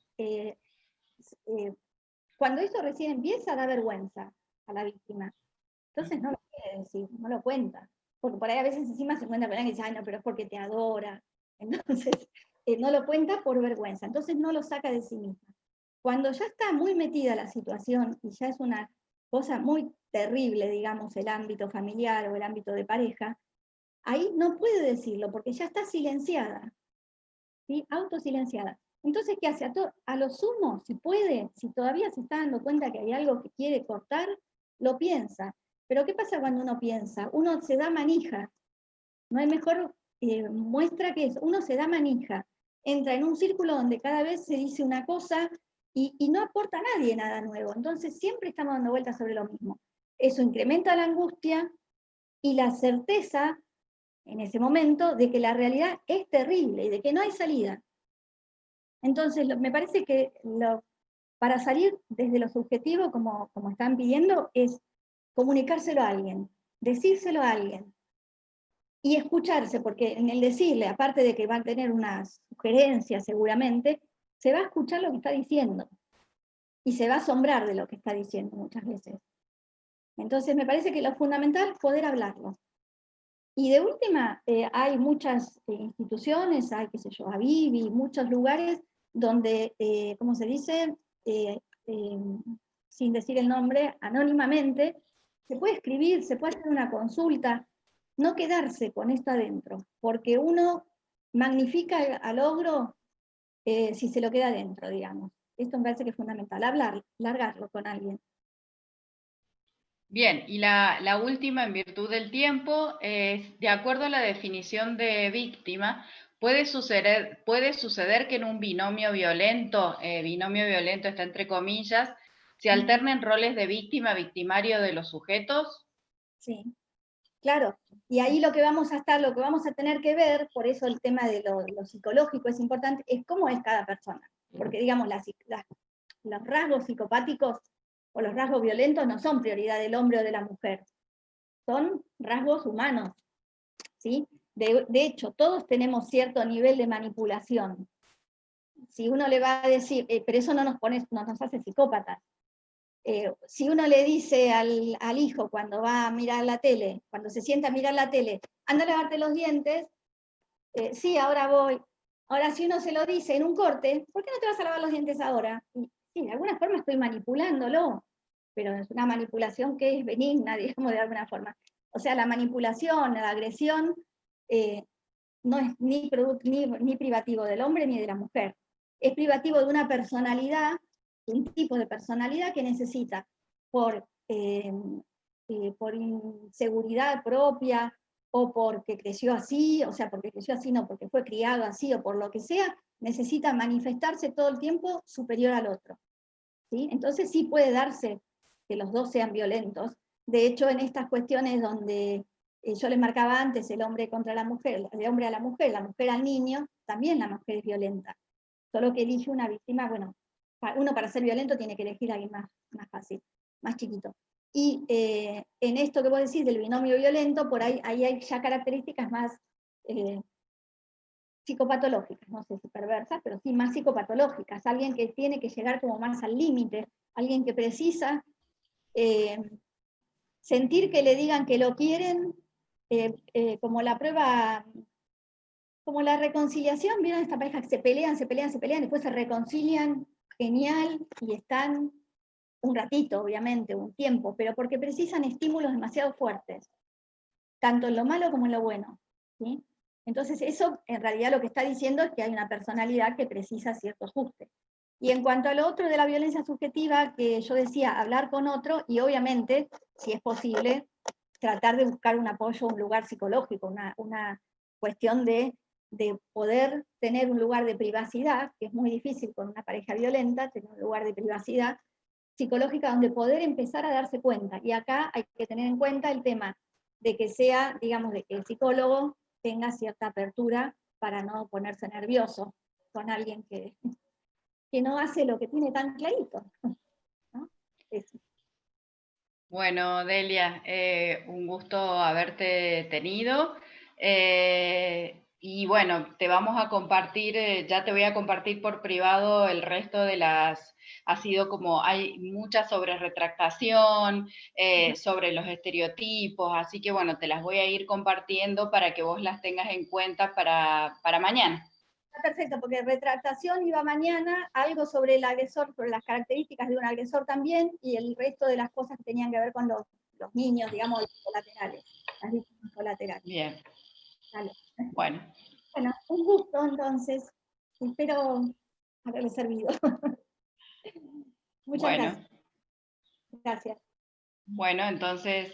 cuando eso recién empieza da vergüenza a la víctima. Entonces no lo quiere decir, no lo cuenta. Porque por ahí a veces encima se cuenta con alguien y dice, ay no, pero es porque te adora. Entonces no lo cuenta por vergüenza. Entonces no lo saca de sí misma. Cuando ya está muy metida la situación y ya es una cosa muy terrible, digamos, el ámbito familiar o el ámbito de pareja, ahí no puede decirlo porque ya está silenciada, ¿sí? Autosilenciada. Entonces, ¿qué hace? A lo sumo, si puede, si todavía se está dando cuenta que hay algo que quiere cortar, lo piensa. Pero ¿qué pasa cuando uno piensa? Uno se da manija. No hay mejor muestra que eso. Uno se da manija. Entra en un círculo donde cada vez se dice una cosa y no aporta a nadie nada nuevo. Entonces siempre estamos dando vueltas sobre lo mismo. Eso incrementa la angustia y la certeza en ese momento de que la realidad es terrible y de que no hay salida. Entonces me parece que para salir desde lo subjetivo, como están pidiendo, es comunicárselo a alguien, decírselo a alguien, y escucharse, porque en el decirle, aparte de que va a tener unas sugerencias seguramente, se va a escuchar lo que está diciendo, y se va a asombrar de lo que está diciendo muchas veces. Entonces me parece que lo fundamental es poder hablarlo. Y de última, hay muchas instituciones, hay, qué sé yo, Avivi, muchos lugares donde, ¿cómo se dice? Sin decir el nombre, anónimamente, se puede escribir, se puede hacer una consulta, no quedarse con esto adentro, porque uno magnifica al logro si se lo queda adentro, digamos. Esto me parece que es fundamental, hablar, largarlo con alguien. Bien, y la última, en virtud del tiempo, es, de acuerdo a la definición de víctima, puede suceder que en un binomio violento está entre comillas, se alternen roles de víctima, victimario de los sujetos. Sí, claro. Y ahí lo que vamos a tener que ver, por eso el tema de lo psicológico es importante, es cómo es cada persona. Porque, digamos, los rasgos psicopáticos o los rasgos violentos no son prioridad del hombre o de la mujer, son rasgos humanos, ¿sí? De hecho, todos tenemos cierto nivel de manipulación. Si uno le va a decir, pero eso no nos hace psicópatas. Si uno le dice al hijo cuando va a mirar la tele, cuando se sienta a mirar la tele, anda a lavarte los dientes, sí, ahora voy. Ahora, si uno se lo dice en un corte, ¿por qué no te vas a lavar los dientes ahora? Y, sí, de alguna forma estoy manipulándolo, pero es una manipulación que es benigna, digamos, de alguna forma. O sea, la manipulación, la agresión, no es ni privativo del hombre ni de la mujer. Es privativo de una personalidad, de un tipo de personalidad que necesita por inseguridad propia, o porque creció así, o sea, porque creció así, no, porque fue criado así, o por lo que sea, necesita manifestarse todo el tiempo superior al otro. ¿Sí? Entonces sí puede darse que los dos sean violentos. De hecho, en estas cuestiones donde yo les marcaba antes el hombre contra la mujer, el hombre a la mujer al niño, también la mujer es violenta. Solo que elige una víctima, bueno, uno para ser violento tiene que elegir a alguien más fácil, más chiquito. Y en esto que vos decís del binomio violento, por ahí hay ya características más psicopatológicas, no sé si perversas, pero sí más psicopatológicas, alguien que tiene que llegar como más al límite, alguien que precisa sentir que le digan que lo quieren, como la prueba, como la reconciliación. ¿Vieron esta pareja que se pelean, después se reconcilian, genial, y están un ratito, obviamente, un tiempo, pero porque precisan estímulos demasiado fuertes, tanto en lo malo como en lo bueno, ¿sí? Entonces eso en realidad lo que está diciendo es que hay una personalidad que precisa cierto ajuste. Y en cuanto a lo otro de la violencia subjetiva, que yo decía, hablar con otro, y obviamente, si es posible, tratar de buscar un apoyo, un lugar psicológico, una cuestión de poder tener un lugar de privacidad, que es muy difícil con una pareja violenta, tener un lugar de privacidad psicológica donde poder empezar a darse cuenta. Y acá hay que tener en cuenta el tema de que sea, digamos, de que el psicólogo tenga cierta apertura para no ponerse nervioso con alguien que no hace lo que tiene tan clarito, ¿no? Eso. Bueno, Delia, un gusto haberte tenido. Y bueno, te vamos a compartir, ya te voy a compartir por privado el resto de ha sido como, hay mucha sobre retractación, sobre los estereotipos, así que bueno, te las voy a ir compartiendo para que vos las tengas en cuenta para mañana. Perfecto, porque retractación iba mañana, algo sobre el agresor, sobre las características de un agresor también, y el resto de las cosas que tenían que ver con los niños, digamos, los colaterales, las víctimas colaterales. Bien. Dale. Bueno. Bueno, un gusto entonces. Espero haberle servido. Muchas gracias. Gracias. Bueno, entonces,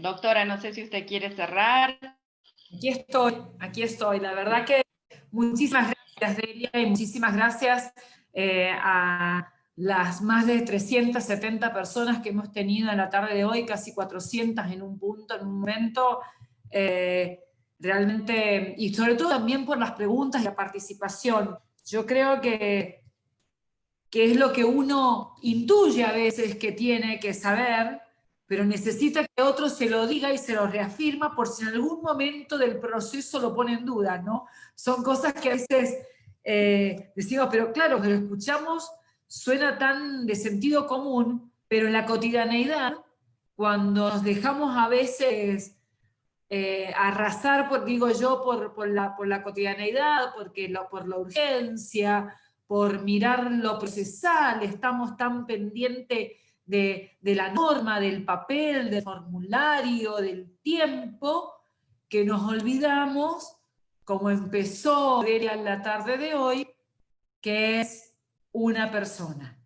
doctora, no sé si usted quiere cerrar. Aquí estoy. La verdad que muchísimas gracias, Delia, y muchísimas gracias a las más de 370 personas que hemos tenido en la tarde de hoy, casi 400 en un punto, en un momento. Realmente, y sobre todo también por las preguntas y la participación. Yo creo que es lo que uno intuye a veces que tiene que saber, pero necesita que otro se lo diga y se lo reafirma por si en algún momento del proceso lo pone en duda, ¿no? Son cosas que a veces decimos, pero claro, que lo escuchamos, suena tan de sentido común, pero en la cotidianeidad, cuando nos dejamos a veces arrasar, digo yo, por la cotidianeidad, por la urgencia, por mirar lo procesal, estamos tan pendientes de la norma, del papel, del formulario, del tiempo, que nos olvidamos, como empezó en la tarde de hoy, que es una persona.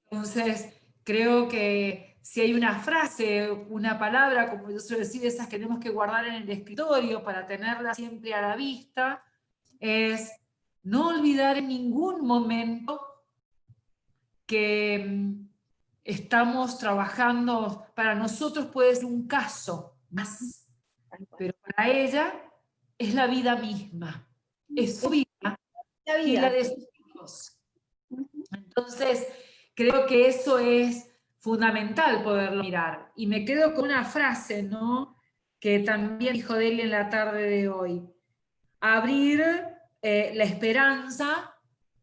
Entonces, creo que si hay una frase, una palabra, como yo suelo decir, esas que tenemos que guardar en el escritorio para tenerla siempre a la vista, es no olvidar en ningún momento que estamos trabajando, para nosotros puede ser un caso más, pero para ella es la vida misma, es su vida y la de sus hijos. Entonces, creo que eso es fundamental poderlo mirar. Y me quedo con una frase, ¿no?, que también dijo Delia en la tarde de hoy. Abrir la esperanza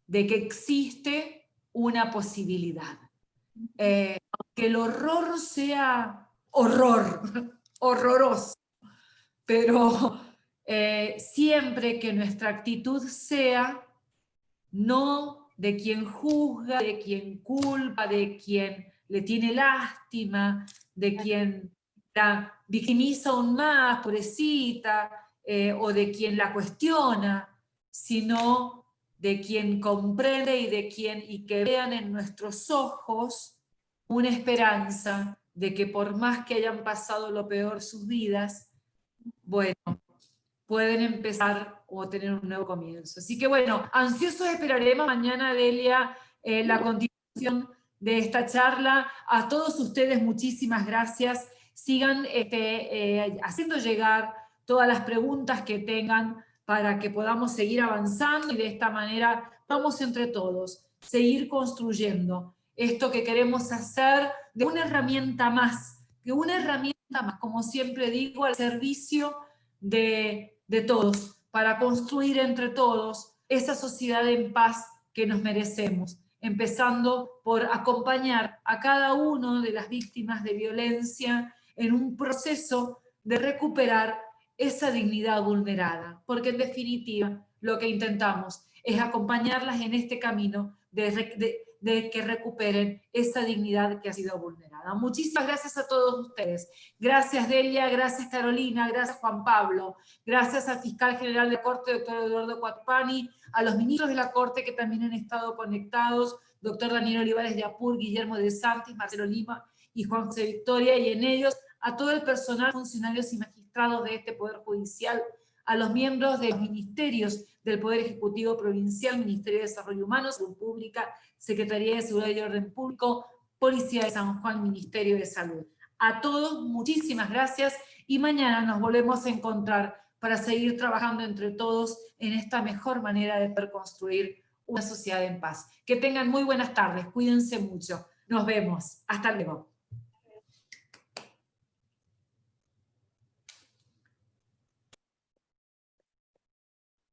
de que existe una posibilidad. Aunque el horror sea horroroso, pero siempre que nuestra actitud sea no de quien juzga, de quien culpa, de quien le tiene lástima, de quien la victimiza aún más, pobrecita, o de quien la cuestiona, sino de quien comprende y que vean en nuestros ojos una esperanza de que por más que hayan pasado lo peor sus vidas, bueno, pueden empezar o tener un nuevo comienzo. Así que bueno, ansiosos esperaremos mañana, Delia, la continuación de esta charla. A todos ustedes muchísimas gracias. Sigan haciendo llegar todas las preguntas que tengan para que podamos seguir avanzando y de esta manera vamos entre todos seguir construyendo esto que queremos hacer de una herramienta más, como siempre digo, al servicio de todos, para construir entre todos esa sociedad en paz que nos merecemos, empezando por acompañar a cada una de las víctimas de violencia en un proceso de recuperar esa dignidad vulnerada, porque en definitiva lo que intentamos es acompañarlas en este camino de que recuperen esa dignidad que ha sido vulnerada. Muchísimas gracias a todos ustedes. Gracias Delia, gracias Carolina, gracias Juan Pablo, gracias al fiscal general de la Corte, doctor Eduardo Cuatpani, a los ministros de la Corte que también han estado conectados, doctor Daniel Olivares de Apur, Guillermo de Santis, Marcelo Lima y Juan José Victoria, y en ellos a todo el personal, funcionarios y magistrados de este Poder Judicial, a los miembros de los ministerios del Poder Ejecutivo Provincial, Ministerio de Desarrollo Humano, Salud Pública, Secretaría de Seguridad y Orden Público, Policía de San Juan, Ministerio de Salud. A todos, muchísimas gracias y mañana nos volvemos a encontrar para seguir trabajando entre todos en esta mejor manera de poder construir una sociedad en paz. Que tengan muy buenas tardes, cuídense mucho. Nos vemos. Hasta luego.